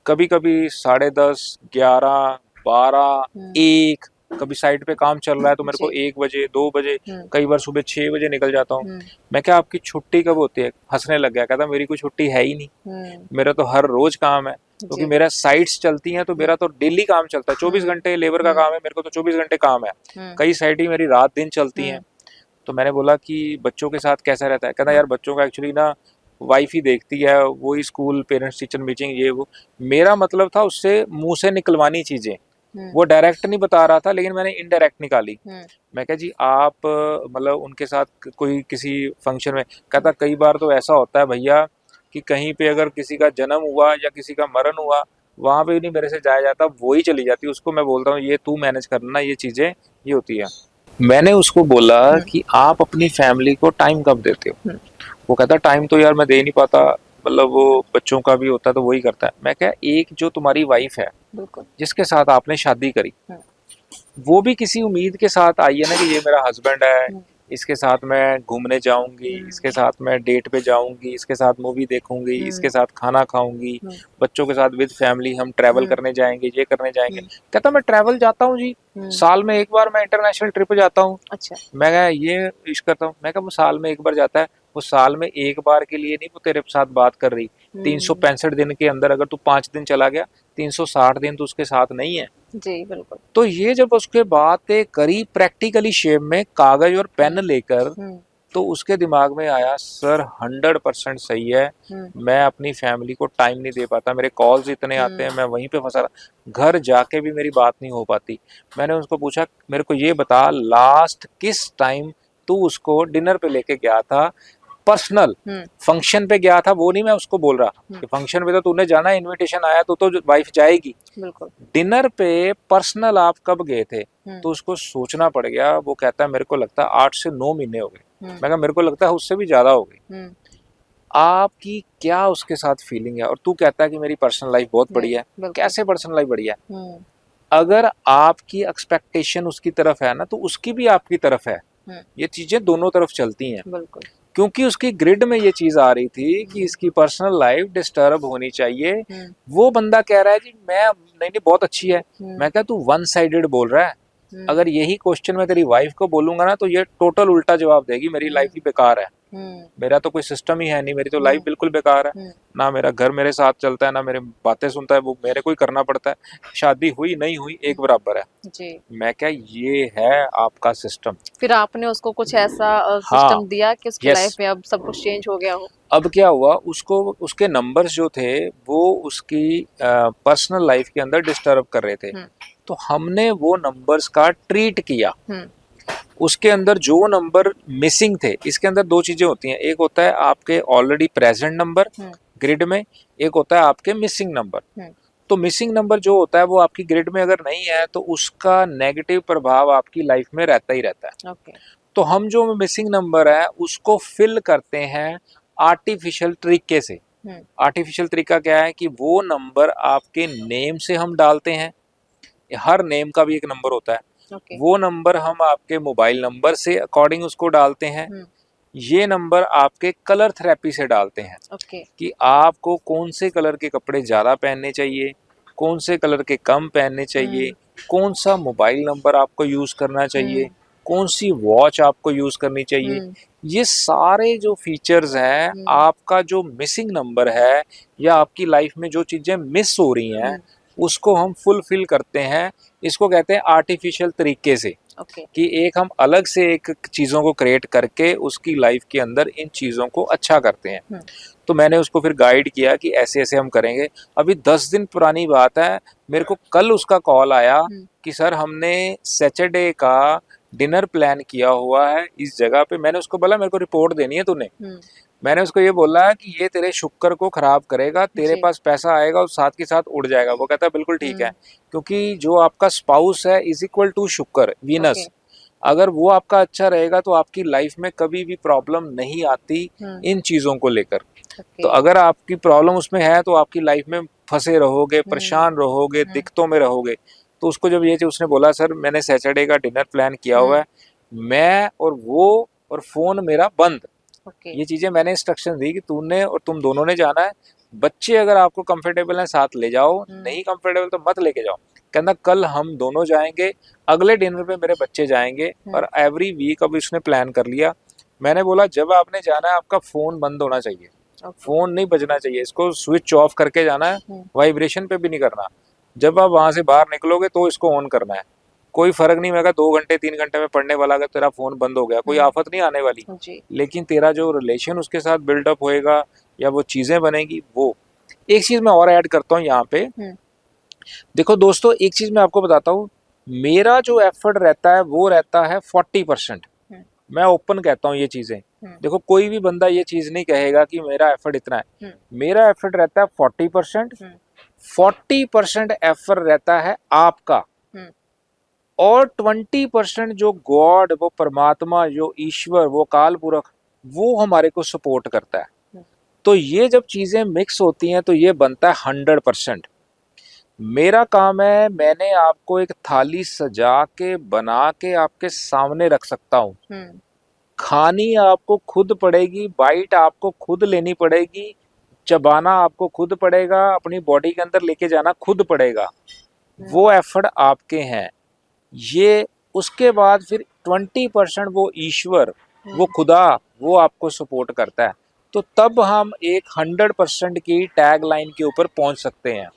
कभी कभी 10:30, 11, 12, 1, कभी साइट पे काम चल रहा है तो मेरे को 1 बजे 2 बजे, कई बार सुबह 6 बजे निकल जाता हूँ। मैं क्या आपकी छुट्टी कब होती है? हंसने लग गया, कहता मेरी कोई छुट्टी है ही नहीं, मेरा तो हर रोज काम है, क्योंकि मेरा साइट्स चलती हैं तो मेरा तो डेली काम चलता है। 24 घंटे लेबर का काम है, मेरे को तो 24 घंटे काम है। कई साइट ही मेरी रात दिन चलती हैं। तो मैंने बोला कि बच्चों के साथ कैसा रहता है? कहता यार बच्चों का एक्चुअली ना वाइफ ही देखती है, वही स्कूल पेरेंट्स टीचर मीटिंग ये वो। मेरा मतलब था उससे मुंह से निकलवानी चीजें, वो डायरेक्ट नहीं बता रहा था, लेकिन मैंने इनडायरेक्ट निकाली। मैं कहा जी आप मतलब उनके साथ कोई किसी फंक्शन में? कहता कई बार तो ऐसा होता है भैया कि कहीं पे अगर किसी का जन्म हुआ या किसी का मरण हुआ, वहां पे भी नहीं मेरे से जाया जाता, वो ही चली जाती। उसको मैं बोलता हूँ ये तू मैनेज करना, ये चीजें ये होती है। मैंने उसको बोला कि आप अपनी फैमिली को टाइम कब देते हो? वो कहता टाइम तो यार मैं दे नहीं पाता, मतलब वो बच्चों का भी होता है तो वही करता है। मैं क्या, एक जो तुम्हारी वाइफ है जिसके साथ आपने शादी करी, वो भी किसी उम्मीद के साथ आई है ना कि ये मेरा हस्बैंड है, इसके साथ मैं घूमने जाऊंगी, इसके साथ मैं डेट पे जाऊंगी, इसके साथ मूवी देखूंगी, इसके साथ खाना खाऊंगी, बच्चों के साथ विद फैमिली हम ट्रैवल करने जाएंगे, ये करने जाएंगे। कहता मैं ट्रैवल जाता हूँ जी, साल में एक बार मैं इंटरनेशनल ट्रिप जाता हूँ। अच्छा। मैं कहा ये इश करता हूँ। मैं कहा वो साल में एक बार जाता है, वो साल में एक बार के लिए नहीं वो तेरे साथ बात कर रही। 365 दिन के अंदर अगर तू 5 दिन चला गया, 360 दिन तो उसके साथ नहीं है। जी बिल्कुल। तो ये जब उसके बातें करी प्रैक्टिकली शेप में, कागज और पेन लेकर, तो उसके दिमाग में आया सर 100% सही है, मैं अपनी फैमिली को टाइम नहीं दे पाता, मेरे कॉल्स इतने आते हैं, मैं वहीं पे फंसा रहा, घर जाके भी मेरी बात नहीं हो पाती। मैंने उसको पूछा मेरे को ये बता, लास्ट किस टाइम तू उसको डिनर पे लेके गया था? पर्सनल फंक्शन पे गया था, वो नहीं मैं उसको बोल रहा कि फंक्शन पे तो तूने जाना, इनविटेशन आया तो वाइफ जाएगी। बिल्कुल। डिनर पे पर्सनल आप कब गए थे? तो उसको सोचना पड़ गया। वो कहता है मेरे को लगता है 8 से 9 महीने हो गए। मैं कहा मेरे को लगता है उससे भी ज्यादा हो गई। आपकी क्या उसके साथ फीलिंग है? और तू कहता है कि मेरी पर्सनल लाइफ बहुत बढ़िया है। कैसे पर्सनल लाइफ बढ़िया है? अगर आपकी एक्सपेक्टेशन उसकी तरफ है ना, तो उसकी भी आपकी तरफ है। ये चीजें दोनों तरफ चलती हैं। बिल्कुल। क्योंकि उसकी ग्रिड में ये चीज आ रही थी कि इसकी पर्सनल लाइफ डिस्टर्ब होनी चाहिए। वो बंदा कह रहा है जी मैं नहीं नहीं बहुत अच्छी है। मैं कहा तू वन साइडेड बोल रहा है। अगर यही क्वेश्चन मैं तेरी वाइफ को बोलूंगा ना, तो ये टोटल उल्टा जवाब देगी, मेरी लाइफ ही बेकार है, मेरा तो कोई सिस्टम ही है नहीं, मेरी तो लाइफ बिल्कुल बेकार है, ना मेरा घर मेरे साथ चलता है, ना मेरे बातें सुनता है, वो मेरे को ही करना पड़ता है, शादी हुई नहीं हुई एक बराबर है जी। मैं क्या, ये है आपका सिस्टम। फिर आपने उसको कुछ ऐसा सिस्टम दिया कि उसकी लाइफ में अब सब कुछ चेंज हो गया हो? अब क्या हुआ, उसको उसके नंबर्स जो थे वो उसकी पर्सनल लाइफ के अंदर डिस्टर्ब कर रहे थे, तो हमने वो नंबर्स का ट्रीट किया। उसके अंदर जो नंबर मिसिंग थे, इसके अंदर दो चीजें होती हैं, एक होता है आपके ऑलरेडी प्रेजेंट नंबर ग्रिड में, एक होता है आपके मिसिंग नंबर। तो मिसिंग नंबर जो होता है वो आपकी ग्रिड में अगर नहीं है तो उसका नेगेटिव प्रभाव आपकी लाइफ में रहता ही रहता है। तो हम जो मिसिंग नंबर है उसको फिल करते हैं आर्टिफिशियल तरीके से। आर्टिफिशियल तरीका क्या है कि वो नंबर आपके नेम से हम डालते हैं, हर नेम का भी एक नंबर होता है, ओके। वो नंबर हम आपके मोबाइल नंबर से अकॉर्डिंग उसको डालते हैं। ये नंबर आपके कलर थेरेपी से डालते हैं ओके। कि आपको कौन से कलर के कपड़े ज़्यादा पहनने चाहिए, कौन से कलर के कम पहनने चाहिए, कौन सा मोबाइल नंबर आपको यूज़ करना चाहिए, कौन सी वॉच आपको यूज़ करनी चाहिए। ये सारे जो फीचर्स हैं, आपका जो मिसिंग नंबर है या आपकी लाइफ में जो चीज़ें मिस हो रही हैं उसको हम फुलफिल करते हैं। इसको कहते हैं आर्टिफिशियल तरीके से, ओके। कि एक हम अलग से एक चीज़ों को क्रिएट करके उसकी लाइफ के अंदर इन चीज़ों को अच्छा करते हैं। तो मैंने उसको फिर गाइड किया कि ऐसे ऐसे हम करेंगे। अभी 10 दिन पुरानी बात है, मेरे को कल उसका कॉल आया कि सर हमने सैटरडे का डिनर प्लान किया हुआ है इस जगह पे। मैंने उसको बोला मेरे को रिपोर्ट देनी है तूने। मैंने उसको ये बोला कि ये तेरे शुक्र को खराब करेगा, तेरे जी। पास पैसा आएगा और साथ के साथ उड़ जाएगा। वो कहता है बिल्कुल ठीक है, क्योंकि जो आपका स्पाउस है इज इक्वल टू शुक्र, वीनस। अगर वो आपका अच्छा रहेगा तो आपकी लाइफ में कभी भी प्रॉब्लम नहीं आती इन चीज़ों को लेकर। तो अगर आपकी प्रॉब्लम उसमें है तो आपकी लाइफ में फंसे रहोगे, परेशान रहोगे, दिक्कतों में रहोगे। तो उसको जब ये उसने बोला सर मैंने सैटरडे का डिनर प्लान किया हुआ है, मैं और वो और फ़ोन मेरा बंद। ये चीज़ें मैंने इंस्ट्रक्शन दी कि तूने और तुम दोनों ने जाना है। बच्चे अगर आपको कंफर्टेबल हैं साथ ले जाओ, नहीं कंफर्टेबल तो मत लेके जाओ। कहना कल हम दोनों जाएंगे, अगले डिनर पे मेरे बच्चे जाएंगे। और एवरी वीक अब इसने प्लान कर लिया। मैंने बोला जब आपने जाना है आपका फ़ोन बंद होना चाहिए, फ़ोन नहीं बजना चाहिए, इसको स्विच ऑफ करके जाना है, वाइब्रेशन पे भी नहीं करना। जब आप वहाँ से बाहर निकलोगे तो इसको ऑन करना है। कोई फ़र्क नहीं, मैं कहा 2 घंटे 3 घंटे में पढ़ने वाला अगर तेरा फ़ोन बंद हो गया कोई आफत नहीं आने वाली, लेकिन तेरा जो रिलेशन उसके साथ बिल्डअप होएगा या वो चीज़ें बनेगी वो। एक चीज़ मैं और ऐड करता हूँ यहाँ पे। देखो दोस्तों, एक चीज़ मैं आपको बताता हूँ, मेरा जो एफर्ट रहता है वो रहता है 40%। मैं ओपन कहता हूँ ये चीज़ें। देखो कोई भी बंदा ये चीज़ नहीं कहेगा कि मेरा एफर्ट इतना है। मेरा एफर्ट रहता है 40%। 40% एफर्ट रहता है आपका, और 20% जो गॉड, वो परमात्मा, जो ईश्वर, वो काल पुरख, वो हमारे को सपोर्ट करता है। तो ये जब चीज़ें मिक्स होती हैं तो ये बनता है 100%। मेरा काम है, मैंने आपको एक थाली सजा के बना के आपके सामने रख सकता हूँ। खानी आपको खुद पड़ेगी, बाइट आपको खुद लेनी पड़ेगी, चबाना आपको खुद पड़ेगा, अपनी बॉडी के अंदर लेके जाना खुद पड़ेगा। वो एफर्ट आपके हैं। ये उसके बाद फिर 20% वो ईश्वर, वो खुदा, वो आपको सपोर्ट करता है। तो तब हम एक 100% की टैग लाइन के ऊपर पहुंच सकते हैं।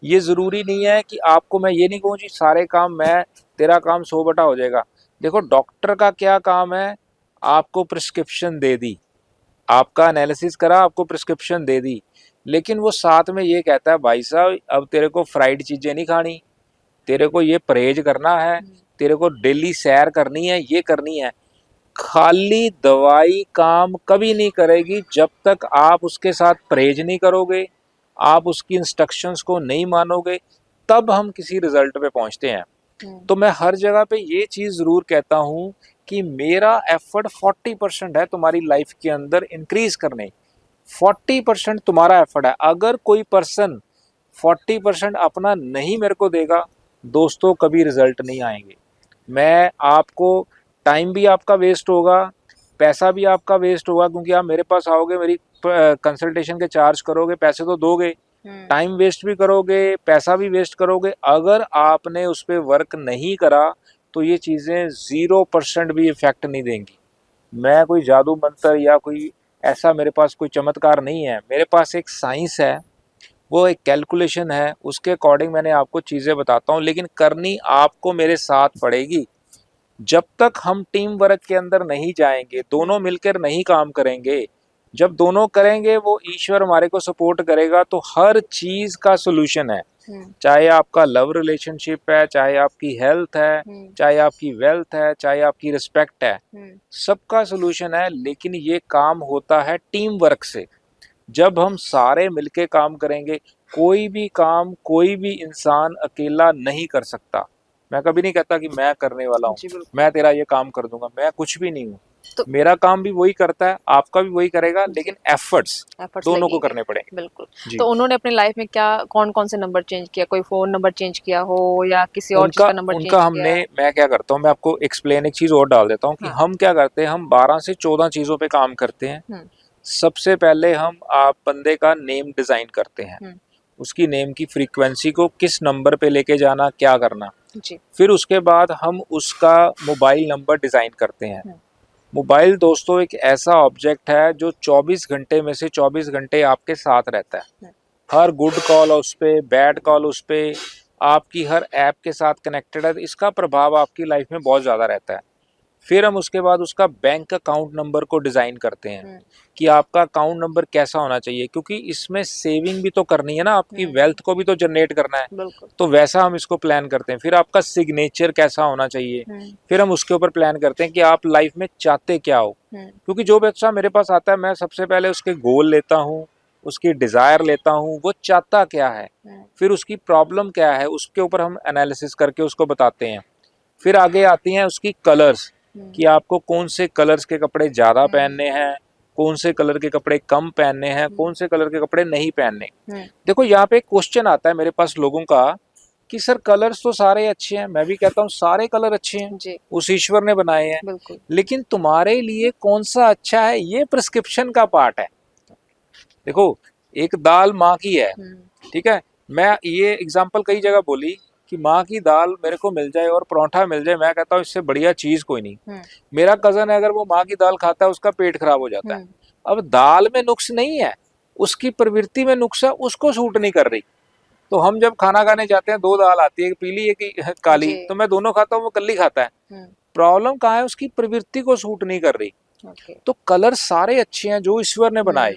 ये ज़रूरी नहीं है कि आपको, मैं ये नहीं कहूँ जी सारे काम मैं, तेरा काम 100 बटा हो जाएगा। देखो डॉक्टर का क्या काम है, आपको प्रिस्क्रिप्शन दे दी, आपका एनालिसिस करा, आपको प्रिस्क्रिप्शन दे दी, लेकिन वो साथ में ये कहता है भाई साहब अब तेरे को फ्राइड चीज़ें नहीं खानी, तेरे को ये परहेज करना है, तेरे को डेली सैर करनी है, ये करनी है। खाली दवाई काम कभी नहीं करेगी जब तक आप उसके साथ परहेज नहीं करोगे, आप उसकी इंस्ट्रक्शंस को नहीं मानोगे, तब हम किसी रिजल्ट पे पहुंचते हैं। तो मैं हर जगह पे ये चीज़ ज़रूर कहता हूँ कि मेरा एफर्ट 40% है तुम्हारी लाइफ के अंदर इंक्रीज करने, 40% तुम्हारा एफर्ट है। अगर कोई पर्सन 40% अपना नहीं मेरे को देगा, दोस्तों कभी रिजल्ट नहीं आएंगे। मैं आपको, टाइम भी आपका वेस्ट होगा, पैसा भी आपका वेस्ट होगा, क्योंकि आप मेरे पास आओगे, मेरी कंसल्टेशन के चार्ज करोगे, पैसे तो दोगे, टाइम वेस्ट भी करोगे, पैसा भी वेस्ट करोगे। अगर आपने उस पर वर्क नहीं करा तो ये चीज़ें 0% भी इफेक्ट नहीं देंगी। मैं कोई जादू मंत्र या कोई ऐसा, मेरे पास कोई चमत्कार नहीं है, मेरे पास एक साइंस है, वो एक कैलकुलेशन है, उसके अकॉर्डिंग मैंने आपको चीज़ें बताता हूँ, लेकिन करनी आपको मेरे साथ पड़ेगी। जब तक हम टीम वर्क के अंदर नहीं जाएंगे, दोनों मिलकर नहीं काम करेंगे, जब दोनों करेंगे वो ईश्वर हमारे को सपोर्ट करेगा, तो हर चीज़ का सोल्यूशन है। चाहे आपका लव रिलेशनशिप है, चाहे आपकी हेल्थ है, चाहे आपकी वेल्थ है, चाहे आपकी रिस्पेक्ट है, सबका सोल्यूशन है। लेकिन ये काम होता है टीम वर्क से। जब हम सारे मिलके काम करेंगे, कोई भी काम कोई भी इंसान अकेला नहीं कर सकता। मैं कभी नहीं कहता कि मैं करने वाला हूँ, जी बिल्कुल। मैं तेरा ये काम कर दूंगा, मैं कुछ भी नहीं हूँ। तो मेरा काम भी वही करता है, आपका भी वही करेगा, जी, लेकिन एफर्ट्स एफर्ट्स दोनों को लगेंगे, करने पड़ेंगे। बिल्कुल। जी। तो उन्होंने अपनी लाइफ में क्या कौन-कौन से नंबर चेंज किया? कोई फ़ोन नंबर चेंज किया हो या किसी और चीज़ उनका का नंबर उनका चेंज हमने किया? मैं क्या करता हूँ, मैं आपको एक्सप्लेन एक चीज़ और डाल देता हूँ कि हाँ। हम क्या करते हैं, हम 12 से 14 चीज़ों पे काम करते हैं। हुँ, सबसे पहले हम आप बंदे का नेम डिज़ाइन करते हैं, हुँ, उसकी नेम की फ्रीक्वेंसी को किस नंबर पे लेके जाना, क्या करना। जी। फिर उसके बाद हम उसका मोबाइल नंबर डिज़ाइन करते हैं। हुँ, मोबाइल दोस्तों एक ऐसा ऑब्जेक्ट है जो 24 घंटे में से 24 घंटे आपके साथ रहता है। हुँ, हर गुड कॉल उस पे, बैड कॉल उस पे, आपकी हर ऐप के साथ कनेक्टेड है, तो इसका प्रभाव आपकी लाइफ में बहुत ज़्यादा रहता है। फिर हम उसके बाद उसका बैंक अकाउंट नंबर को डिज़ाइन करते हैं हुँ, कि आपका अकाउंट नंबर कैसा होना चाहिए, क्योंकि इसमें सेविंग भी तो करनी है ना, आपकी हुँ, वेल्थ को भी तो जनरेट करना है। बिल्कुल। तो वैसा हम इसको प्लान करते हैं। फिर आपका सिग्नेचर कैसा होना चाहिए, हुँ, फिर हम उसके ऊपर प्लान करते हैं कि आप लाइफ में चाहते क्या हो। हुँ, क्योंकि जो बच्चा मेरे पास आता है, मैं सबसे पहले उसके गोल लेता हूँ, उसकी डिज़ायर लेता हूँ, वो चाहता क्या है, हुँ, फिर उसकी प्रॉब्लम क्या है, उसके ऊपर हम एनालिसिस करके उसको बताते हैं। फिर आगे आती हैं उसकी कलर्स, हुँ, कि आपको कौन से कलर्स के कपड़े ज़्यादा हुँ, पहनने हैं, कौन से कलर के कपड़े कम पहनने हैं, हुँ, कौन से कलर के कपड़े नहीं पहनने। हुँ, देखो यहाँ पे एक क्वेश्चन आता है मेरे पास लोगों का कि सर कलर्स तो सारे अच्छे हैं, मैं भी कहता हूँ सारे कलर अच्छे हैं, जी, उस ईश्वर ने बनाए हैं, बिल्कुल। लेकिन तुम्हारे लिए कौन सा अच्छा है, ये प्रिस्क्रिप्शन का पार्ट है। देखो, एक दाल माँ की है, हुँ, ठीक है, मैं ये एग्जाम्पल कई जगह बोली कि माँ की दाल मेरे को मिल जाए और परोंठा मिल जाए, मैं कहता हूँ इससे बढ़िया चीज़ कोई नहीं। हुँ, मेरा कज़न है, अगर वो माँ की दाल खाता है उसका पेट खराब हो जाता है। हुँ, अब दाल में नुक्स नहीं है, उसकी प्रवृत्ति में नुक्स है, उसको सूट नहीं कर रही। तो हम जब खाना खाने जाते हैं, 2 दाल आती है, एक पीली एक काली, जी, तो मैं दोनों खाता हूँ, वो कल्ली खाता है। हुँ, प्रॉब्लम कहाँ है, उसकी प्रवृत्ति को सूट नहीं कर रही। ओके। तो कलर सारे अच्छे हैं जो ईश्वर ने हुँ, बनाए,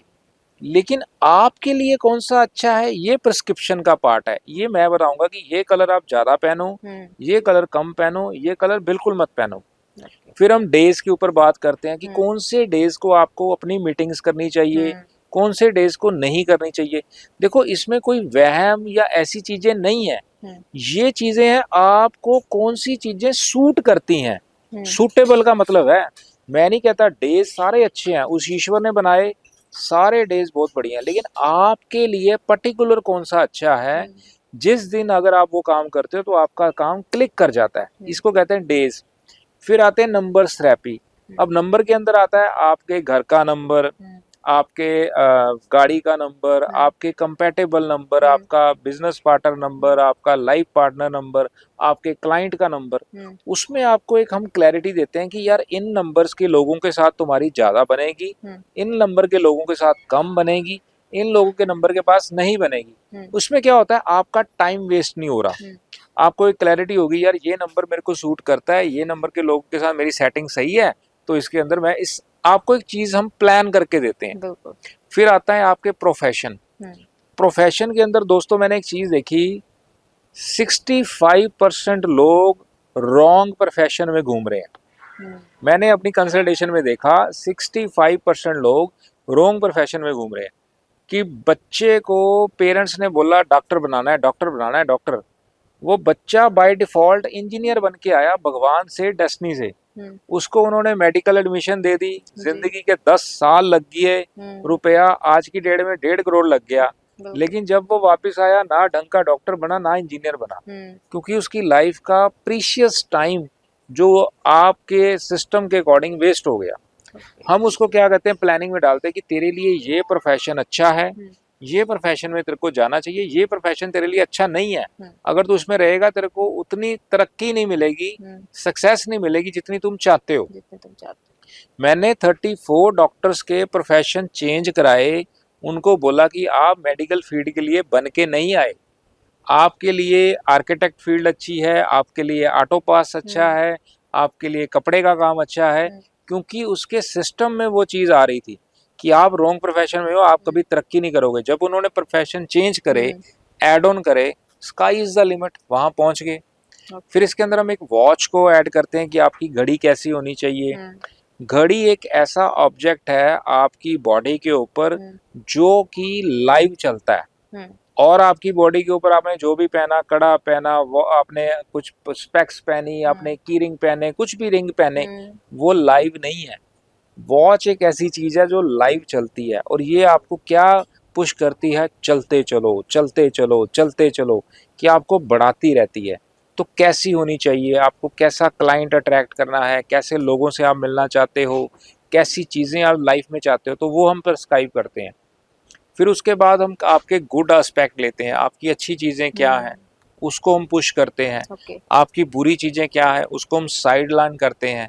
लेकिन आपके लिए कौन सा अच्छा है, ये प्रिस्क्रिप्शन का पार्ट है। ये मैं बताऊंगा कि ये कलर आप ज्यादा पहनो, हुँ, ये कलर कम पहनो, ये कलर बिल्कुल मत पहनो। ओके। फिर हम डेज के ऊपर बात करते हैं कि हुँ, कौन से डेज को आपको अपनी मीटिंग्स करनी चाहिए, हुँ, कौन से डेज को नहीं करनी चाहिए। देखो, इसमें कोई वहम या ऐसी चीजें नहीं है, हुँ, ये चीजें हैं आपको कौन सी चीजें सूट करती हैं। हुँ, सूटेबल का मतलब है, मैं नहीं कहता डेज सारे अच्छे हैं, उस ईश्वर ने बनाए सारे डेज बहुत बढ़िया हैं, लेकिन आपके लिए पर्टिकुलर कौन सा अच्छा है, हुँ, जिस दिन अगर आप वो काम करते हो तो आपका काम क्लिक कर जाता है, हुँ, इसको कहते हैं डेज। फिर आते हैं नंबर्स थेरेपी। हुँ, अब नंबर के अंदर आता है आपके घर का नंबर, हुँ, आपके गाड़ी का नंबर, हुँ, आपके कंपैटिबल नंबर, हुँ, आपका बिजनेस पार्टनर हुँ, नंबर, आपका लाइफ पार्टनर नंबर, आपके क्लाइंट का नंबर। हुँ, उसमें आपको एक हम क्लैरिटी देते हैं कि यार इन नंबर्स के लोगों के साथ तुम्हारी ज़्यादा बनेगी, हुँ, इन नंबर के लोगों के साथ कम बनेगी, इन लोगों के नंबर के पास नहीं बनेगी। हुँ, उसमें क्या होता है, आपका टाइम वेस्ट नहीं हो रहा, हुँ, आपको एक क्लैरिटी होगी, यार ये नंबर मेरे को सूट करता है, ये नंबर के लोगों के साथ मेरी सेटिंग सही है, तो इसके अंदर मैं इस आपको एक चीज़ हम प्लान करके देते हैं। बिल्कुल। फिर आता है आपके प्रोफेशन। हुँ, प्रोफेशन के अंदर दोस्तों मैंने एक चीज़ देखी, 65% लोग रॉन्ग प्रोफेशन में घूम रहे हैं। हुँ, मैंने अपनी कंसल्टेशन में देखा 65% लोग रॉन्ग प्रोफेशन में घूम रहे हैं। कि बच्चे को पेरेंट्स ने बोला डॉक्टर बनाना है, डॉक्टर बनाना है, डॉक्टर, वो बच्चा बाय डिफॉल्ट इंजीनियर बन के आया भगवान से, डेस्टिनी से। हुँ, उसको उन्होंने मेडिकल एडमिशन दे दी, जी, जिंदगी के 10 साल लग गए, हुँ, रुपया आज की डेट में 1.5 करोड़ लग गया, बिल्कुल। लेकिन जब वो वापस आया ना ढंग का डॉक्टर बना ना इंजीनियर बना, हुँ, क्योंकि उसकी लाइफ का प्रीशियस टाइम जो आपके सिस्टम के अकॉर्डिंग वेस्ट हो गया। ओके। हम उसको क्या कहते हैं, प्लानिंग में डालते हैं कि तेरे लिए ये प्रोफेशन अच्छा है, हुँ, ये प्रोफेशन में तेरे को जाना चाहिए, ये प्रोफेशन तेरे लिए अच्छा नहीं है, हुँ, अगर तू उसमें रहेगा तेरे को उतनी तरक्की नहीं मिलेगी, हुँ, सक्सेस नहीं मिलेगी जितनी तुम चाहते हो। जितने तुम चाहते मैंने 34 डॉक्टर्स के प्रोफेशन चेंज कराए, उनको बोला कि आप मेडिकल फील्ड के लिए बन के नहीं आए, आपके लिए आर्किटेक्ट फील्ड अच्छी है, आपके लिए ऑटो पास हो। अच्छा है, आपके लिए कपड़े का काम अच्छा है, हुँ, क्योंकि उसके सिस्टम में वो चीज़ आ रही थी कि आप रॉन्ग प्रोफेशन में हो, आप हुँ, कभी तरक्की नहीं करोगे। जब उन्होंने प्रोफेशन चेंज करे, हुँ, ऐड ऑन करे, स्काई इज़ द लिमिट, वहाँ पहुँच गए। फिर ओके। इसके अंदर हम एक वॉच को ऐड करते हैं कि आपकी घड़ी कैसी होनी चाहिए। हुँ, घड़ी एक ऐसा ऑब्जेक्ट है आपकी बॉडी के ऊपर हुँ, जो कि लाइव चलता है, हुँ, और आपकी बॉडी के ऊपर आपने जो भी पहना, कड़ा पहना, वो आपने कुछ स्पेक्स पहनी, आपने की रिंग पहने, कुछ भी रिंग पहने, वो लाइव नहीं है। वॉच एक ऐसी चीज है जो लाइव चलती है, और ये आपको क्या पुश करती है, चलते चलो चलते चलो चलते चलो, कि आपको बढ़ाती रहती है। तो कैसी होनी चाहिए, आपको कैसा क्लाइंट अट्रैक्ट करना है, कैसे लोगों से आप मिलना चाहते हो, कैसी चीज़ें आप लाइफ में चाहते हो, तो वो हम प्रिस्क्राइब करते हैं। फिर उसके बाद हम आपके गुड एस्पेक्ट लेते हैं, आपकी अच्छी चीज़ें क्या हैं, उसको हम पुश करते हैं। आपकी बुरी चीज़ें क्या है, उसको हम साइड लाइन करते हैं।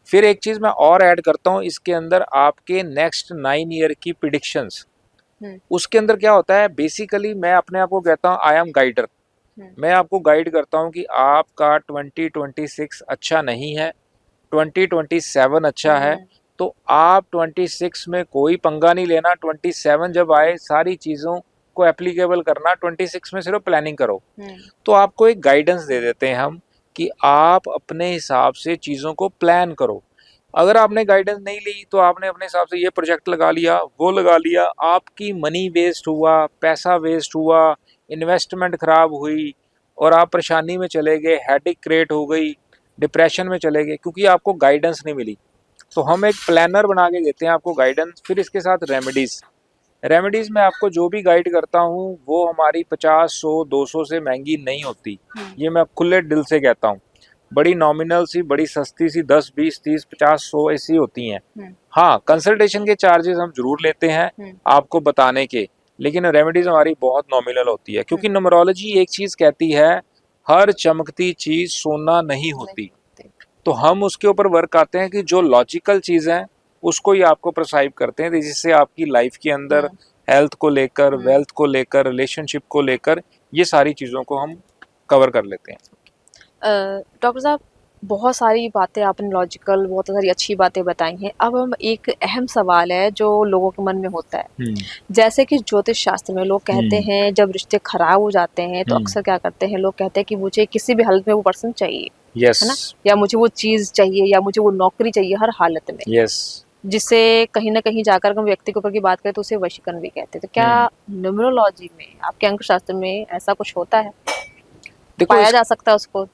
फिर एक चीज़ मैं और ऐड करता हूँ इसके अंदर, आपके नेक्स्ट 9 ईयर की प्रिडिक्शंस। उसके अंदर क्या होता है, बेसिकली मैं अपने आप को कहता हूँ आई एम गाइडर। मैं आपको गाइड करता हूँ कि आपका 2026 अच्छा नहीं है, 2027 अच्छा है, तो आप 26 में कोई पंगा नहीं लेना। 27 जब आए सारी चीज़ों को एप्लीकेबल करना, 26 में सिर्फ प्लानिंग करो। तो आपको एक गाइडेंस दे देते हैं हम कि आप अपने हिसाब से चीज़ों को प्लान करो। अगर आपने गाइडेंस नहीं ली तो आपने अपने हिसाब से ये प्रोजेक्ट लगा लिया, वो लगा लिया, आपकी मनी वेस्ट हुआ, पैसा वेस्ट हुआ, इन्वेस्टमेंट खराब हुई, और आप परेशानी में चले गए, हेडेक क्रिएट हो गई, डिप्रेशन में चले गए, क्योंकि आपको गाइडेंस नहीं मिली। तो हम एक प्लानर बना के देते हैं आपको गाइडेंस। फिर इसके साथ रेमेडीज़ में आपको जो भी गाइड करता हूँ वो हमारी 50, 100, 200 से महंगी नहीं होती। ये मैं खुले दिल से कहता हूँ। बड़ी नॉमिनल सी, बड़ी सस्ती सी 10, 20, 30, 50, 100 ऐसी होती हैं। हाँ, कंसल्टेशन के चार्जेस हम जरूर लेते हैं आपको बताने के, लेकिन रेमेडीज हमारी बहुत नॉमिनल होती है, क्योंकि न्यूमरोलॉजी एक चीज़ कहती है, हर चमकती चीज़ सोना नहीं होती। तो हम उसके ऊपर वर्क करते हैं कि जो लॉजिकल चीज़ है उसको ही आपको प्रिस्क्राइब करते हैं, जिससे आपकी लाइफ के अंदर हेल्थ को लेकर, वेल्थ को लेकर, रिलेशनशिप को लेकर, ये सारी चीज़ों को हम कवर कर लेते हैं। डॉक्टर साहब, बहुत सारी बातें आपने लॉजिकल, बहुत सारी अच्छी बातें बताई हैं। अब हम एक अहम सवाल है जो लोगों के मन में होता है, जैसे कि ज्योतिष शास्त्र में लोग कहते हैं जब रिश्ते खराब हो जाते हैं तो अक्सर क्या करते हैं, लोग कहते हैं कि मुझे किसी भी हालत में वो पर्सन चाहिए, है ना, या मुझे वो चीज़ चाहिए, या मुझे वो नौकरी चाहिए हर हालत में। जिससे कहीं ना कहीं जाकर हम व्यक्ति के ऊपर की बात करें तो उसे वशीकरण भी कहते हैं। तो क्या न्यूमरोलॉजी में, आपके अंक शास्त्र में ऐसा कुछ होता है, पाया जा सकता है उसको?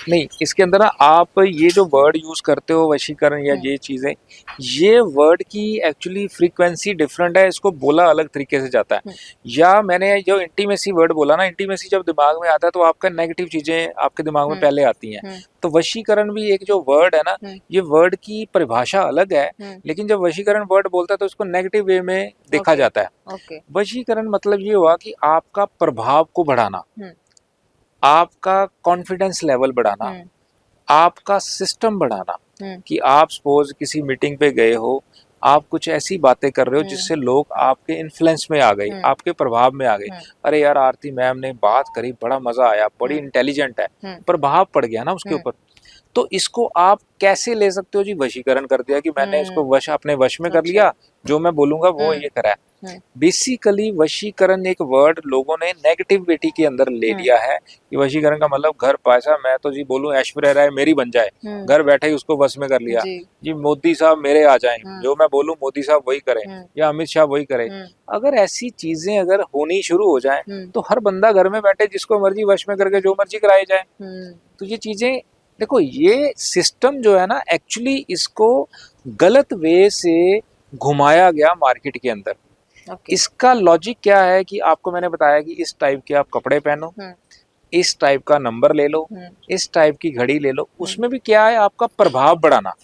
नहीं, इसके अंदर ना आप ये जो वर्ड यूज करते हो वशीकरण या ये चीजें, ये वर्ड की एक्चुअली फ्रीक्वेंसी डिफरेंट है, इसको बोला अलग तरीके से जाता है। या मैंने जो इंटीमेसी वर्ड बोला ना, इंटीमेसी जब दिमाग में आता है तो आपका नेगेटिव चीजें आपके दिमाग में पहले आती हैं। तो वशीकरण भी एक जो वर्ड है ना, ये वर्ड की परिभाषा अलग है, लेकिन जब वशीकरण वर्ड बोलता है तो उसको नेगेटिव वे में देखा जाता है। वशीकरण मतलब ये हुआ कि आपका प्रभाव को बढ़ाना, आपका कॉन्फिडेंस लेवल बढ़ाना, आपका सिस्टम बढ़ाना, कि आप सपोज किसी मीटिंग पे गए हो, आप कुछ ऐसी बातें कर रहे हो जिससे लोग आपके इन्फ्लुएंस में आ गए, आपके प्रभाव में आ गए। अरे यार, आरती मैम ने बात करी, बड़ा मजा आया, बड़ी इंटेलिजेंट है, प्रभाव पड़ गया ना उसके ऊपर। तो इसको आप कैसे ले सकते हो जी, वशीकरण कर दिया कि मैंने इसको वश अपने वश में कर लिया, जो मैं बोलूंगा वो ये करा है। बेसिकली वशीकरण एक वर्ड लोगों ने नेगेटिविटी के अंदर ले लिया है कि वशीकरण का मतलब घर पैसा, मैं तो जी बोलूं ऐश्वर्या राय मेरी बन जाए, घर बैठे ही उसको वश में कर लिया जी, मोदी साहब मेरे आ जाएं, जो मैं बोलूं मोदी साहब वही करें, या अमित शाह वही करें। अगर ऐसी चीजें अगर होनी शुरू हो जाए तो हर बंदा घर में बैठे जिसको मर्जी वश में करके जो मर्जी कराए जाए। तो ये चीजें देखो, ये सिस्टम जो है ना, एक्चुअली इसको गलत वे से घुमाया गया मार्केट के अंदर। इसका लॉजिक क्या है कि आपको मैंने बताया कि इस टाइप के आप कपड़े पहनो, इस टाइप का नंबर ले लो, इस टाइप की घड़ी ले लो। उसमें भी क्या है, आपका प्रभाव बढ़ाना।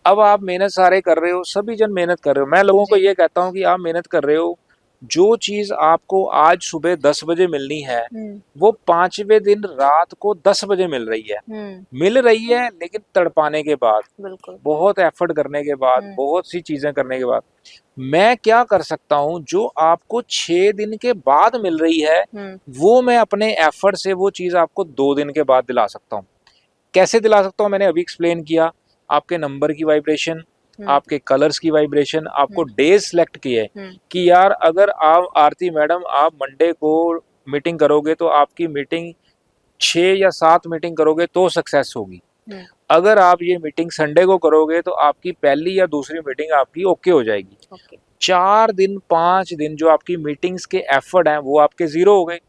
अब आप मेहनत सारे कर रहे हो, सभी जन मेहनत कर रहे हो, मैं लोगों को ये कहता हूँ कि आप मेहनत कर रहे हो, जो चीज आपको आज सुबह 10 बजे मिलनी है वो 5वें दिन रात को 10 बजे मिल रही है। मिल रही है, लेकिन तड़पाने के बाद, बहुत एफर्ट करने के बाद, बहुत सी चीजें करने के बाद। मैं क्या कर सकता हूँ, जो आपको 6 दिन के बाद मिल रही है वो मैं अपने एफर्ट से वो चीज आपको 2 दिन के बाद दिला सकता हूँ। कैसे दिला सकता हूँ, मैंने अभी एक्सप्लेन किया। आपके नंबर की वाइब्रेशन, आपके कलर्स की वाइब्रेशन, आपको डेज सेलेक्ट किए कि यार अगर आप आरती मैडम आप मंडे को मीटिंग करोगे तो आपकी मीटिंग 6 या 7 मीटिंग करोगे तो सक्सेस होगी। अगर आप ये मीटिंग संडे को करोगे तो आपकी पहली या दूसरी मीटिंग आपकी ओके हो जाएगी। 4 दिन 5 दिन जो आपकी मीटिंग्स के एफर्ट हैं वो आपके ज़ीरो हो गए,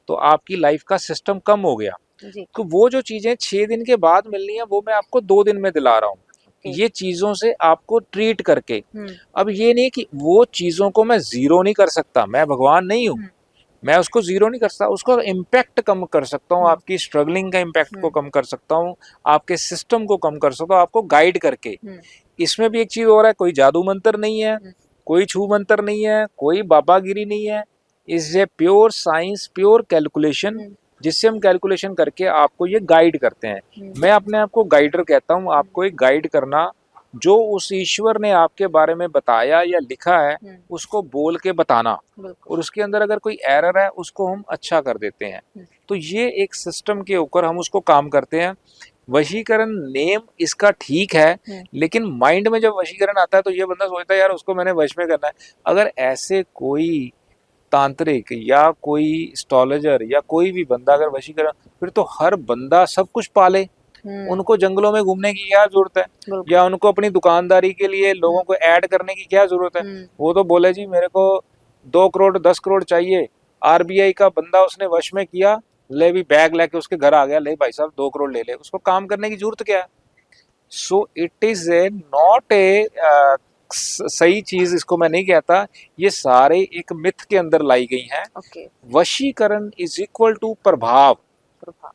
तो आपकी लाइफ का सिस्टम कम हो गया। जी। तो वो जो चीज़ें 6 दिन के बाद मिलनी है वो मैं आपको 2 दिन में दिला रहा हूँ। ओके। ये चीज़ों से आपको ट्रीट करके, हुँ, अब ये नहीं कि वो चीज़ों को मैं ज़ीरो नहीं कर सकता, मैं भगवान नहीं हूँ। हुँ, मैं उसको ज़ीरो नहीं कर सकता, उसका इम्पैक्ट कम कर सकता हूँ, हुँ, आपकी स्ट्रगलिंग का इम्पैक्ट को हुँ, कम कर सकता हूँ, आपके सिस्टम को कम कर सकता हूँ, आपको गाइड करके। हुँ, इसमें भी एक चीज़ हो रहा है, कोई जादू मंत्र नहीं है, हुँ, कोई छू मंत्र नहीं है, कोई बाबागिरी नहीं है। Is a pure science, pure calculation, हुँ, जिससे हम कैलकुलेशन करके आपको ये गाइड करते हैं। हुँ, मैं अपने आप को गाइडर कहता हूँ, आपको एक गाइड करना, जो उस ईश्वर ने आपके बारे में बताया या लिखा है, हुँ, उसको बोल के बताना, बिल्कुल। और उसके अंदर अगर कोई एरर है उसको हम अच्छा कर देते हैं। हुँ, तो ये एक सिस्टम के ऊपर हम उसको काम करते हैं। वशीकरण नेम इसका ठीक है, हुँ, लेकिन माइंड में जब वशीकरण आता है तो ये बंदा सोचता है यार उसको मैंने वश में करना है। अगर ऐसे कोई तांत्रिक या कोई एस्ट्रोलॉजर या कोई भी बंदा अगर वशीकरण, फिर तो हर बंदा सब कुछ पाले, हुँ, उनको जंगलों में घूमने की क्या ज़रूरत है? बिल्कुल। या उनको अपनी दुकानदारी के लिए हुँ, लोगों को ऐड करने की क्या ज़रूरत है? हुँ, वो तो बोले जी मेरे को 2 करोड़ 10 करोड़ चाहिए, आरबीआई का बंदा उसने वश में किया, ले भी बैग लेके उसके घर आ गया, ले भाई साहब 2 करोड़ ले ले, उसको काम करने की ज़रूरत क्या है? So it is a not a सही चीज़ इसको मैं नहीं कहता, ये सारे एक मिथ के अंदर लाई गई हैं। ओके, वशीकरण इज़ इक्वल टू प्रभाव, प्रभाव।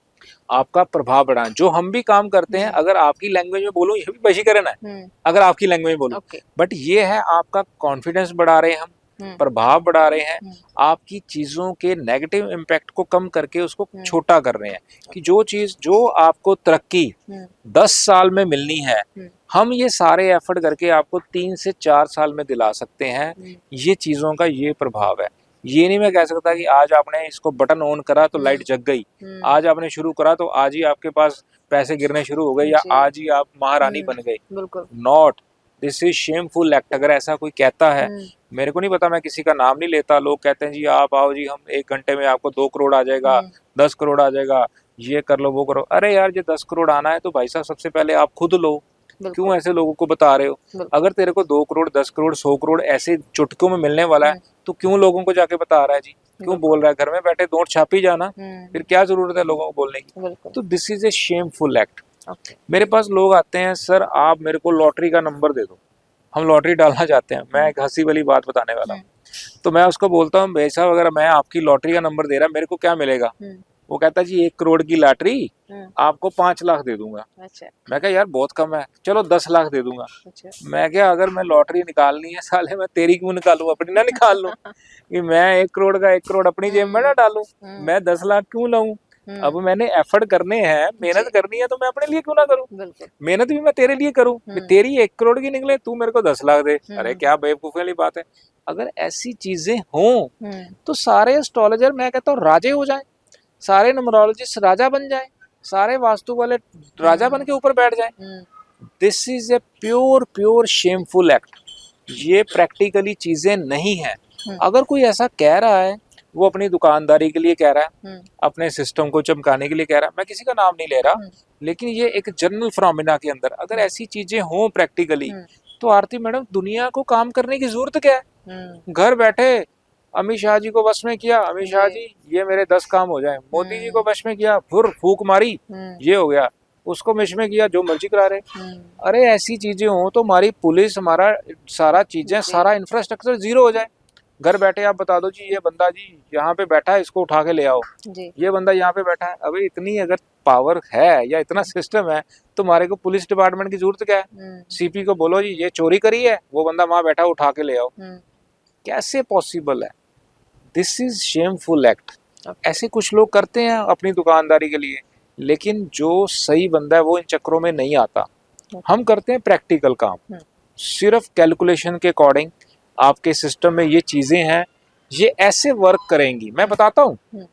आपका प्रभाव बढ़ाना। जो हम भी काम करते हैं, हुँ, अगर आपकी लैंग्वेज में बोलूँ ये भी वशीकरण है, हुँ, अगर आपकी लैंग्वेज में बोलूँ। ओके। बट ये है आपका कॉन्फिडेंस बढ़ा रहे हैं हम, हुँ, प्रभाव बढ़ा रहे हैं, हुँ, आपकी चीज़ों के नेगेटिव इम्पैक्ट को कम करके उसको हुँ, छोटा कर रहे हैं, कि जो चीज़ जो आपको तरक्की हुँ, 10 साल में मिलनी है, हुँ, हम ये सारे एफर्ट करके आपको 3 से 4 साल में दिला सकते हैं। हुँ, ये चीज़ों का ये प्रभाव है। ये नहीं मैं कह सकता कि आज आपने इसको बटन ऑन करा तो हुँ, लाइट जग गई, हुँ, आज आपने शुरू करा तो आज ही आपके पास पैसे गिरने शुरू हो गए, या जी। आज ही आप महारानी हुँ, बन गए। बिल्कुल। Not, this is shameful act. अगर ऐसा कोई कहता है, हुँ, मेरे को नहीं पता, मैं किसी का नाम नहीं लेता, लोग कहते हैं जी आप आओ जी हम 1 घंटे में आपको 2 करोड़ आ जाएगा, हुँ, 10 करोड़ आ जाएगा, ये कर लो, वो करो। अरे यार ये 10 करोड़ आना है तो भाई साहब सबसे पहले आप खुद लो, बिल्कुल, क्यों ऐसे लोगों को बता रहे हो? बिल्कुल। अगर तेरे को 2 करोड़, 10 करोड़, 100 करोड़ ऐसे चुटकियों में मिलने वाला है, हुँ, तो क्यों लोगों को जाके बता रहा है जी? क्यों बिल्कुल। बोल रहा है? घर में बैठे नोट छाप ही जाना, फिर हुँ, क्या ज़रूरत है लोगों को बोलने की? बिल्कुल। तो this is A shameful act. Okay. मेरे पास लोग आते हैं, सर आप मेरे को लॉटरी का नंबर दे दो, हम लॉटरी डालना चाहते हैं। मैं हुँ, एक हँसी वाली बात बताने वाला हुँ, हूँ। तो मैं उसको बोलता हूँ भाई साहब अगर मैं आपकी लॉटरी का नंबर दे रहा मेरे को क्या मिलेगा? हुँ, वो कहता है जी 1 करोड़ की लॉटरी, हुँ, आपको 5 लाख दे दूँगा। अच्छा, मैं कहा यार बहुत कम है, चलो 10 लाख दे दूँगा। अच्छा। मैं क्या अगर मैं लॉटरी निकालनी है साले मैं तेरी क्यों निकालूँ, अपनी ना निकाल लूँ, कि मैं 1 करोड़ का 1 करोड़ अपनी जेब में ना हुँ, डालूँ, हुँ, मैं 10 लाख क्यों लाऊँ? हुँ, अब मैंने एफर्ट करने हैं, मेहनत जी, करनी है तो मैं अपने लिए क्यों ना करूँ? बिल्कुल। मेहनत भी मैं तेरे लिए करूँ, हुँ, तेरी 1 करोड़ की निकले, तू मेरे को 10 लाख दे। अरे हुँ, क्या बेवकूफ़ी वाली बात है। अगर ऐसी चीज़ें हों, हुँ, तो सारे एस्ट्रोलॉजर मैं कहता हूँ राजे हो जाएँ, सारे न्यूमरोलॉजिस्ट राजा बन जाएँ, सारे वास्तु वाले राजा बन हुँ, के ऊपर बैठ जाएँ। हुँ, this is a pure shameful act. ये प्रैक्टिकली चीज़ें नहीं हैं। हुँ, अगर कोई ऐसा कह रहा है, वो अपनी दुकानदारी के लिए कह रहा है, हुँ, अपने सिस्टम को चमकाने के लिए कह रहा है, मैं किसी का नाम नहीं ले रहा, हुँ, लेकिन ये एक जनरल फिनोमेना के अंदर अगर हुँ, ऐसी चीज़ें हों प्रैक्टिकली, हुँ, तो आरती मैडम दुनिया को काम करने की ज़रूरत क्या है? हुँ, घर बैठे अमित शाह जी को वश में किया, अमित शाह जी, जी ये मेरे 10 काम हो जाएँ, मोदी जी को हुँ, वश में किया, फुर फूँक मारी, हुँ, ये हो गया, उसको वश में किया, जो मर्ज़ी करा रहे। हुँ, अरे ऐसी चीज़ें हों तो हमारी पुलिस, हमारा सारा चीज़ें, जी, सारा इंफ्रास्ट्रक्चर ज़ीरो हो जाए। घर बैठे आप बता दो जी ये बंदा जी यहाँ पे बैठा है, इसको उठा के ले आओ, जी, ये बंदा यहाँ पे बैठा है। अबे इतनी अगर पावर है या इतना हुँ, सिस्टम है, तो हमारे को पुलिस डिपार्टमेंट की ज़रूरत क्या है? हुँ, सीपी को बोलो जी ये चोरी करी है, वो बंदा वहाँ बैठा है, उठा के ले आओ। हुँ, कैसे पॉसिबल है? This is shameful act. Okay, ऐसे कुछ लोग करते हैं अपनी दुकानदारी के लिए, लेकिन जो सही बंदा है वो इन चक्करों में नहीं आता। ओके, हम करते हैं प्रैक्टिकल काम, हुँ, सिर्फ कैलकुलेशन के अकॉर्डिंग। आपके सिस्टम में ये चीज़ें हैं, ये ऐसे वर्क करेंगी, मैं हुँ, बताता हूँ, हुँ,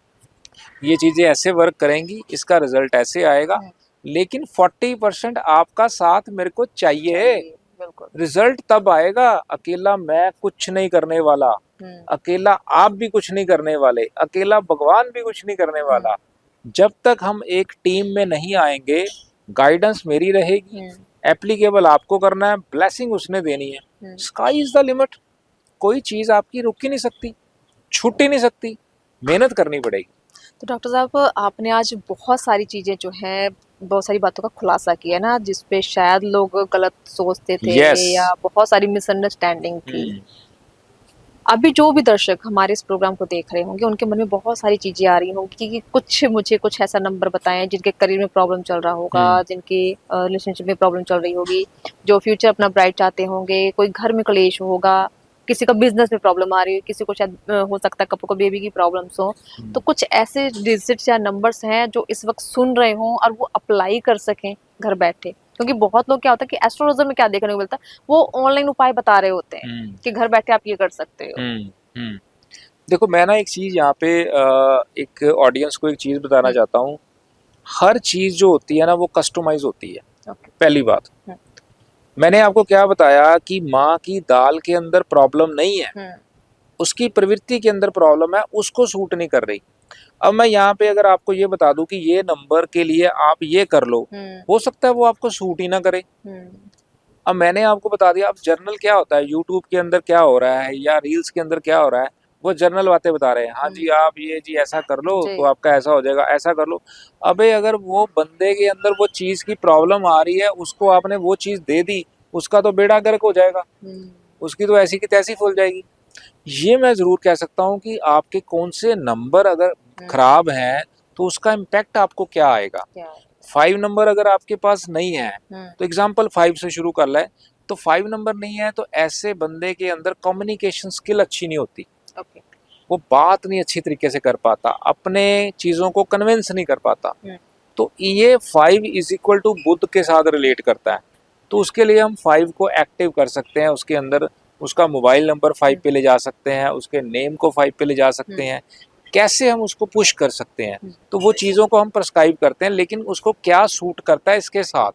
ये चीज़ें ऐसे वर्क करेंगी, इसका रिजल्ट ऐसे आएगा, हुँ, लेकिन 40% आपका साथ मेरे को चाहिए। चाहिए, बिल्कुल। रिजल्ट तब आएगा, अकेला मैं कुछ नहीं करने वाला, हुँ, अकेला आप भी कुछ नहीं करने वाले, अकेला भगवान भी कुछ नहीं करने हुँ, वाला। जब तक हम एक टीम में नहीं आएंगे, गाइडेंस मेरी रहेगी, हुँ, एप्लीकेबल आपको करना है, ब्लेसिंग उसने देनी है। हुँ, स्काई इज द लिमिट। कोई चीज़ आपकी रुक ही नहीं सकती, छूट ही नहीं सकती, मेहनत करनी पड़ेगी। तो डॉक्टर साहब, आपने आज बहुत सारी चीज़ें जो हैं, बहुत सारी बातों का खुलासा किया ना, जिस पे शायद लोग गलत सोचते थे यस। या बहुत सारी मिसअंडरस्टैंडिंग थी। हम्म। अभी जो भी दर्शक हमारे इस प्रोग्राम को देख रहे होंगे, उनके मन में बहुत सारी चीज़ें आ रही होंगी कि कुछ ऐसा नंबर बताएं जिनके करियर में प्रॉब्लम चल रहा होगा, जिनके रिलेशनशिप में प्रॉब्लम चल रही होगी, जो फ्यूचर अपना ब्राइट चाहते होंगे, कोई घर में क्लेश होगा, किसी का बिजनेस में प्रॉब्लम आ रही है, किसी को शायद हो सकता है कपल को बेबी की प्रॉब्लम्स हो। तो कुछ ऐसे डिजिट्स या नंबर्स हैं जो इस वक्त सुन रहे हों और वो अप्लाई कर सकें घर बैठे, क्योंकि बहुत लोग क्या होता है कि एस्ट्रोलॉजर में क्या देखने को मिलता है, वो ऑनलाइन उपाय बता रहे होते हैं कि घर बैठे आप ये कर सकते हो। हम्म। देखो, मैं ना एक चीज़ यहाँ पे एक ऑडियंस को एक चीज़ बताना चाहता हूँ। हर चीज़ जो होती है ना, वो कस्टमाइज होती है। ओके। पहली बात, मैंने आपको क्या बताया कि माँ की दाल के अंदर प्रॉब्लम नहीं है, उसकी प्रवृत्ति के अंदर प्रॉब्लम है, उसको सूट नहीं कर रही। अब मैं यहाँ पे अगर आपको ये बता दूं कि ये नंबर के लिए आप ये कर लो, हो सकता है वो आपको सूट ही ना करे। अब मैंने आपको बता दिया। अब जर्नल क्या होता है, यूट्यूब के अंदर क्या हो रहा है या रील्स के अंदर क्या हो रहा है, वो जर्नल बातें बता रहे हैं। हाँ जी, आप ये जी ऐसा कर लो तो आपका ऐसा हो जाएगा, ऐसा कर लो। अबे अगर वो बंदे के अंदर वो चीज़ की प्रॉब्लम आ रही है, उसको आपने वो चीज़ दे दी, उसका तो बेड़ा गर्क हो जाएगा, उसकी तो ऐसी की तैसी फूल जाएगी। ये मैं ज़रूर कह सकता हूँ कि आपके कौन से नंबर अगर खराब हैं तो उसका इम्पैक्ट आपको क्या आएगा। 5 नंबर अगर आपके पास नहीं है तो एग्जाम्पल 5 से शुरू कर लें। तो 5 नंबर नहीं है तो ऐसे बंदे के अंदर कम्युनिकेशन स्किल अच्छी नहीं होती। वो बात नहीं अच्छी तरीके से कर पाता, अपने चीज़ों को कन्विंस नहीं कर पाता। तो ये 5 इज इक्वल टू बुध के साथ रिलेट करता है। तो उसके लिए हम 5 को एक्टिव कर सकते हैं, उसके अंदर उसका मोबाइल नंबर 5 पे ले जा सकते हैं, उसके नेम को 5 पे ले जा सकते हैं। कैसे हम उसको पुश कर सकते हैं, तो वो चीज़ों को हम प्रिस्क्राइब करते हैं, लेकिन उसको क्या सूट करता है इसके साथ।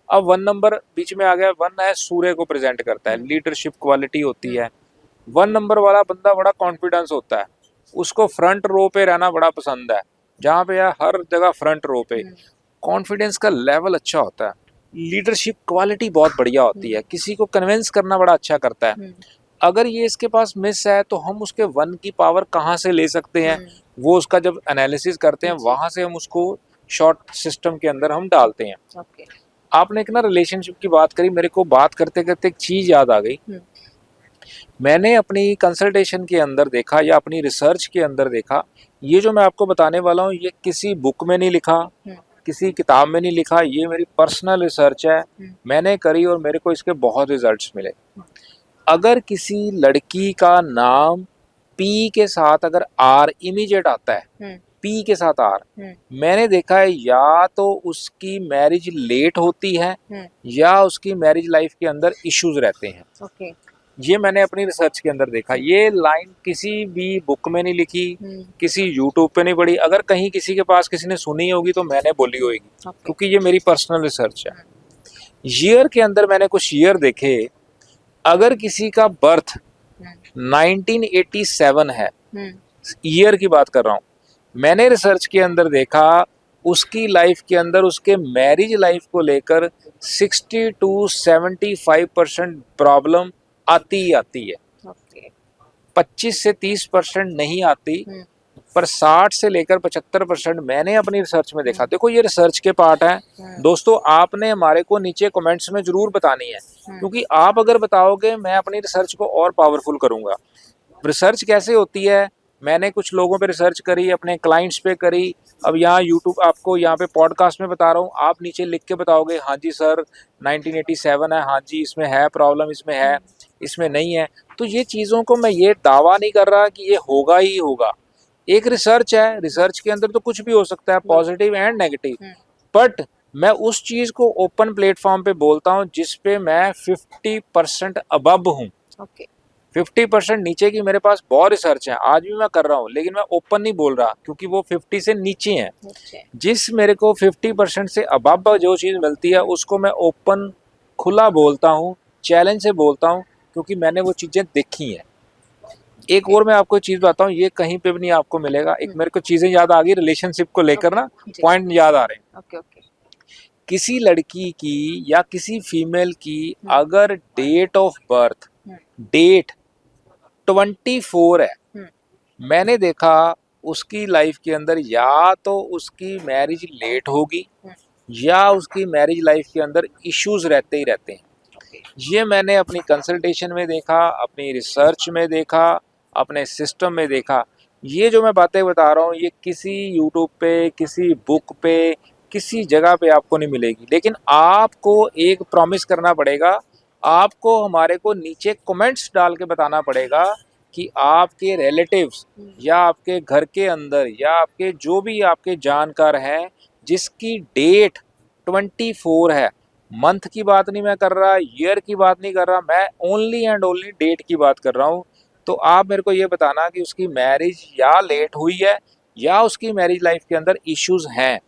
अब 1 नंबर बीच में आ गया। 1 है, सूर्य को प्रेजेंट करता है, लीडरशिप क्वालिटी होती है। 1 नंबर वाला बंदा बड़ा कॉन्फिडेंस होता है, उसको फ्रंट रो पे रहना बड़ा पसंद है, जहाँ पे यार हर जगह फ्रंट रो पे। कॉन्फिडेंस का लेवल अच्छा होता है, लीडरशिप क्वालिटी बहुत बढ़िया होती है, किसी को कन्विंस करना बड़ा अच्छा करता है। अगर ये इसके पास मिस है तो हम उसके 1 की पावर कहाँ से ले सकते हैं, वो उसका जब एनालिसिस करते हैं वहाँ से हम उसको शॉर्ट सिस्टम के अंदर हम डालते हैं। आपने एक ना रिलेशनशिप की बात करी, मेरे को बात करते करते एक चीज़ याद आ गई। मैंने अपनी कंसल्टेशन के अंदर देखा या अपनी रिसर्च के अंदर देखा, ये जो मैं आपको बताने वाला हूँ ये किसी बुक में नहीं लिखा, किसी किताब में नहीं लिखा, ये मेरी पर्सनल रिसर्च है, मैंने करी और मेरे को इसके बहुत रिजल्ट्स मिले। अगर किसी लड़की का नाम पी के साथ अगर आर इमीडिएट आता है, पी के साथ आर, मैंने देखा है या तो उसकी मैरिज लेट होती है या उसकी मैरिज लाइफ के अंदर इश्यूज रहते हैं। ये मैंने अपनी रिसर्च के अंदर देखा। ये लाइन किसी भी बुक में नहीं लिखी, किसी यूट्यूब पे नहीं पढ़ी, अगर कहीं किसी के पास किसी ने सुनी होगी तो मैंने बोली होगी, क्योंकि ये मेरी पर्सनल रिसर्च है। ईयर के अंदर मैंने कुछ ईयर देखे, अगर किसी का बर्थ 1987 है, ईयर की बात कर रहा हूँ, मैंने रिसर्च के अंदर देखा उसकी लाइफ के अंदर उसके मैरिज लाइफ को लेकर 60 to 75% प्रॉब्लम आती ही आती है। 25 से 30% नहीं आती, पर 60 से लेकर 75% मैंने अपनी रिसर्च में देखा। देखो ये रिसर्च के पार्ट है दोस्तों, आपने हमारे को नीचे कमेंट्स में जरूर बतानी है, क्योंकि आप अगर बताओगे मैं अपनी रिसर्च को और पावरफुल करूंगा। रिसर्च कैसे होती है, मैंने कुछ लोगों पे रिसर्च करी, अपने क्लाइंट्स पे करी। अब यहाँ यूट्यूब आपको यहाँ पे पॉडकास्ट में बता रहा हूँ, आप नीचे लिख के बताओगे हाँ जी सर 1987 है, हाँ जी इसमें है प्रॉब्लम, इसमें है, इसमें नहीं है। तो ये चीज़ों को मैं ये दावा नहीं कर रहा कि ये होगा ही होगा, एक रिसर्च है, रिसर्च के अंदर तो कुछ भी हो सकता है, पॉजिटिव एंड नेगेटिव। बट मैं उस चीज़ को ओपन प्लेटफॉर्म पे बोलता हूँ जिसपे मैं 50% अबव हूँ। 50% नीचे की मेरे पास बहुत रिसर्च है, आज भी मैं कर रहा हूँ, लेकिन मैं ओपन नहीं बोल रहा क्योंकि वो 50 से नीचे है। जिस मेरे को 50% से अबव जो चीज़ मिलती है उसको मैं ओपन खुला बोलता हूँ, चैलेंज से बोलता हूँ, क्योंकि मैंने वो चीज़ें देखी हैं। एक और मैं आपको चीज़ बताता हूँ, ये कहीं पे भी नहीं आपको मिलेगा। एक मेरे को चीज़ें याद आ गई रिलेशनशिप को लेकर ना, पॉइंट याद आ रहे हैं। किसी लड़की की या किसी फीमेल की अगर डेट ऑफ बर्थ, डेट 24 है। हम्म। मैंने देखा उसकी लाइफ के अंदर या तो उसकी मैरिज लेट होगी हम्म। या उसकी मैरिज लाइफ के अंदर इश्यूज रहते ही रहते हैं। ओके। ये मैंने अपनी कंसल्टेशन में देखा, अपनी रिसर्च में देखा, अपने सिस्टम में देखा। ये जो मैं बातें बता रहा हूँ ये किसी यूट्यूब पे, किसी बुक पे, किसी जगह पे आपको नहीं मिलेगी। लेकिन आपको एक प्रॉमिस करना पड़ेगा, आपको हमारे को नीचे कमेंट्स डाल के बताना पड़ेगा कि आपके रिलेटिव्स या आपके घर के अंदर या आपके जो भी आपके जानकार हैं जिसकी डेट 24 है। मंथ की बात नहीं मैं कर रहा, ईयर की बात नहीं कर रहा, मैं ओनली एंड ओनली डेट की बात कर रहा हूँ। तो आप मेरे को ये बताना कि उसकी मैरिज या लेट हुई है या उसकी मैरिज लाइफ के अंदर इश्यूज हैं।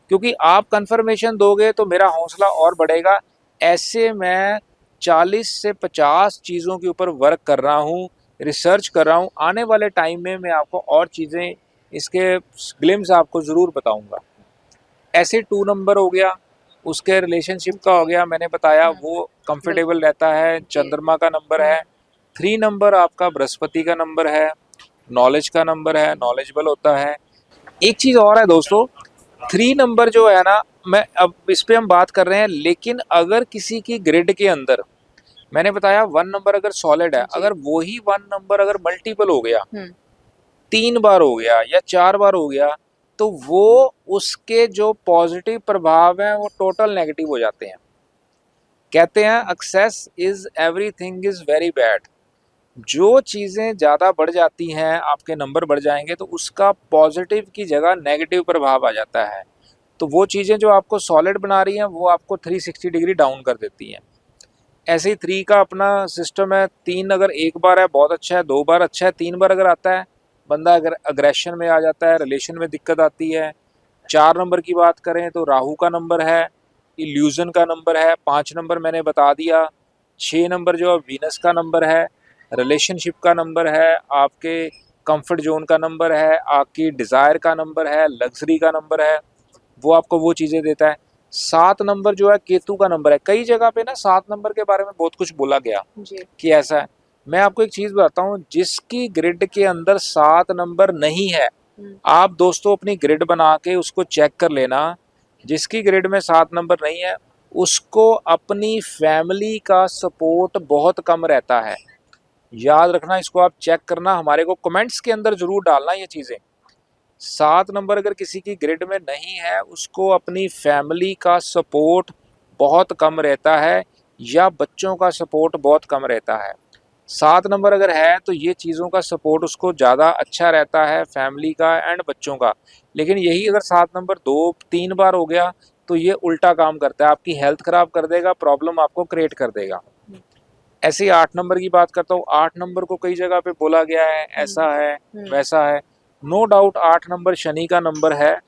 क्योंकि आप कंफर्मेशन दोगे तो मेरा हौसला और बढ़ेगा। ऐसे मैं 40 से 50 चीज़ों के ऊपर वर्क कर रहा हूँ, रिसर्च कर रहा हूँ। आने वाले टाइम में मैं आपको और चीज़ें इसके ग्लिम्स आपको ज़रूर बताऊँगा। ऐसे 2 नंबर हो गया, उसके रिलेशनशिप का हो गया, मैंने बताया वो कंफर्टेबल रहता है, चंद्रमा का नंबर है। 3 नंबर आपका बृहस्पति का नंबर है, नॉलेज का नंबर है, नॉलेजेबल होता है। एक चीज़ और है दोस्तों, 3 नंबर जो है ना, मैं अब इस पे हम बात कर रहे हैं, लेकिन अगर किसी की ग्रिड के अंदर मैंने बताया 1 नंबर अगर सॉलिड है, जी। अगर वही 1 नंबर अगर मल्टीपल हो गया, हम्म। 3 बार हो गया या 4 बार हो गया, तो वो उसके जो पॉजिटिव प्रभाव हैं वो टोटल नेगेटिव हो जाते हैं। कहते हैं excess is everything is very bad. जो चीज़ें ज़्यादा बढ़ जाती हैं, आपके नंबर बढ़ जाएंगे तो उसका पॉजिटिव की जगह नेगेटिव प्रभाव आ जाता है। तो वो चीज़ें जो आपको सॉलिड बना रही हैं वो आपको 360 डिग्री डाउन कर देती हैं। ऐसे ही 3 का अपना सिस्टम है। 3 अगर एक बार है बहुत अच्छा है, 2 बार अच्छा है, 3 बार अगर आता है बंदा अगर अग्रेशन में आ जाता है, रिलेशन में दिक्कत आती है। 4 नंबर की बात करें तो राहु का नंबर है, इल्यूजन का नंबर है। 5 नंबर मैंने बता दिया। 6 नंबर जो है वीनस का नंबर है, रिलेशनशिप का नंबर है, आपके कंफर्ट जोन का नंबर है, आपकी डिज़ायर का नंबर है, लग्जरी का नंबर है, वो आपको वो चीज़ें देता है। 7 नंबर जो है केतु का नंबर है। कई जगह पे ना 7 नंबर के बारे में बहुत कुछ बोला गया जी। कि ऐसा है। मैं आपको एक चीज़ बताता हूँ, जिसकी ग्रिड के अंदर 7 नंबर नहीं है, आप दोस्तों अपनी ग्रिड बना के उसको चेक कर लेना। जिसकी ग्रिड में 7 नंबर नहीं है उसको अपनी फैमिली का सपोर्ट बहुत कम रहता है। याद रखना, इसको आप चेक करना, हमारे को कमेंट्स के अंदर ज़रूर डालना ये चीज़ें। 7 नंबर अगर किसी की ग्रिड में नहीं है उसको अपनी फैमिली का सपोर्ट बहुत कम रहता है या बच्चों का सपोर्ट बहुत कम रहता है। 7 नंबर अगर है तो ये चीज़ों का सपोर्ट उसको ज़्यादा अच्छा रहता है, फैमिली का एंड बच्चों का। लेकिन यही अगर 7 नंबर 2-3 बार हो गया तो ये उल्टा काम करता है, आपकी हेल्थ ख़राब कर देगा, प्रॉब्लम आपको क्रिएट कर देगा। ऐसे ही 8 नंबर की बात करता हूँ। 8 नंबर को कई जगह पे बोला गया है ऐसा है, वैसा है। नो डाउट 8 नंबर शनि का नंबर है,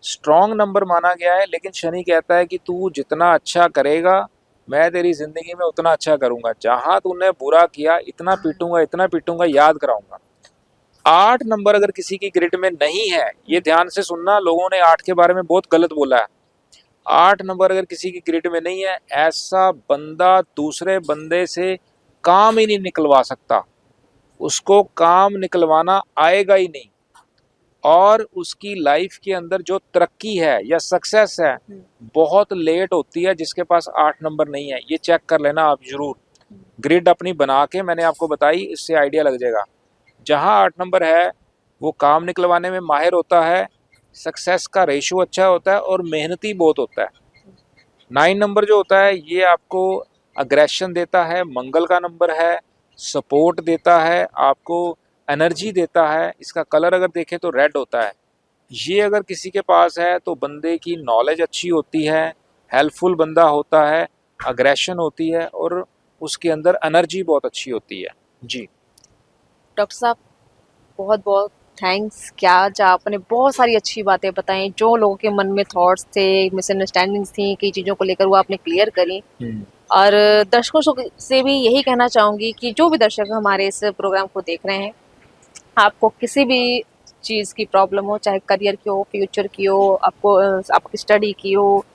स्ट्रॉन्ग नंबर माना गया है। लेकिन शनि कहता है कि तू जितना अच्छा करेगा मैं तेरी ज़िंदगी में उतना अच्छा करूँगा, जहाँ तूने बुरा किया इतना पीटूँगा, याद कराऊँगा। 8 नंबर अगर किसी की ग्रिड में नहीं है, ये ध्यान से सुनना, लोगों ने 8 के बारे में बहुत गलत बोला है। 8 नंबर अगर किसी की ग्रिड में नहीं है, ऐसा बंदा दूसरे बंदे से काम ही नहीं निकलवा सकता, उसको काम निकलवाना आएगा ही नहीं। और उसकी लाइफ के अंदर जो तरक्की है या सक्सेस है बहुत लेट होती है जिसके पास 8 नंबर नहीं है। ये चेक कर लेना आप ज़रूर, ग्रिड अपनी बना के, मैंने आपको बताई, इससे आइडिया लग जाएगा। जहाँ 8 नंबर है वो काम निकलवाने में माहिर होता है, सक्सेस का रेशो अच्छा होता है और मेहनती बहुत होता है। 9 नंबर जो होता है ये आपको अग्रेशन देता है, मंगल का नंबर है, सपोर्ट देता है, आपको एनर्जी देता है। इसका कलर अगर देखें तो रेड होता है। ये अगर किसी के पास है तो बंदे की नॉलेज अच्छी होती है, हेल्पफुल बंदा होता है, अग्रेशन होती है और उसके अंदर एनर्जी बहुत अच्छी होती है। जी डॉक्टर साहब, बहुत बहुत थैंक्स। क्या आज आपने बहुत सारी अच्छी बातें बताई, जो लोगों के मन में थॉट्स थे, मिसअंडरस्टैंडिंग्स थी, कई चीज़ों को लेकर वो आपने क्लियर करी। और दर्शकों से भी यही कहना चाहूँगी कि जो भी दर्शक हमारे इस प्रोग्राम को देख रहे हैं, आपको किसी भी चीज़ की प्रॉब्लम हो, चाहे करियर की हो, फ्यूचर की हो, आपको आपकी स्टडी की हो,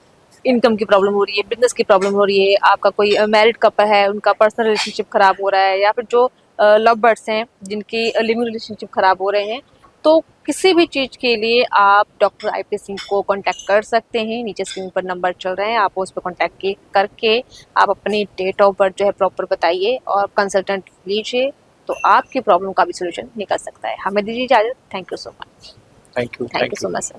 इनकम की प्रॉब्लम हो रही है, बिजनेस की प्रॉब्लम हो रही है, आपका कोई मैरिड कपल है, उनका पर्सनल रिलेशनशिप खराब हो रहा है, या फिर जो लव बर्ड्स हैं जिनकी लिविंग रिलेशनशिप खराब हो रहे हैं, तो किसी भी चीज़ के लिए आप डॉक्टर आईपी सिंह को कांटेक्ट कर सकते हैं। नीचे स्क्रीन पर नंबर चल रहे हैं, आप उस पर कांटेक्ट करके आप अपनी डेट ऑफ बर्थ जो है प्रॉपर बताइए और कंसल्टेंट लीजिए, तो आपकी प्रॉब्लम का भी सोल्यूशन निकल सकता है। हमें दीजिए इजाज़त। Thank you so much. Thank you thank you so much sir.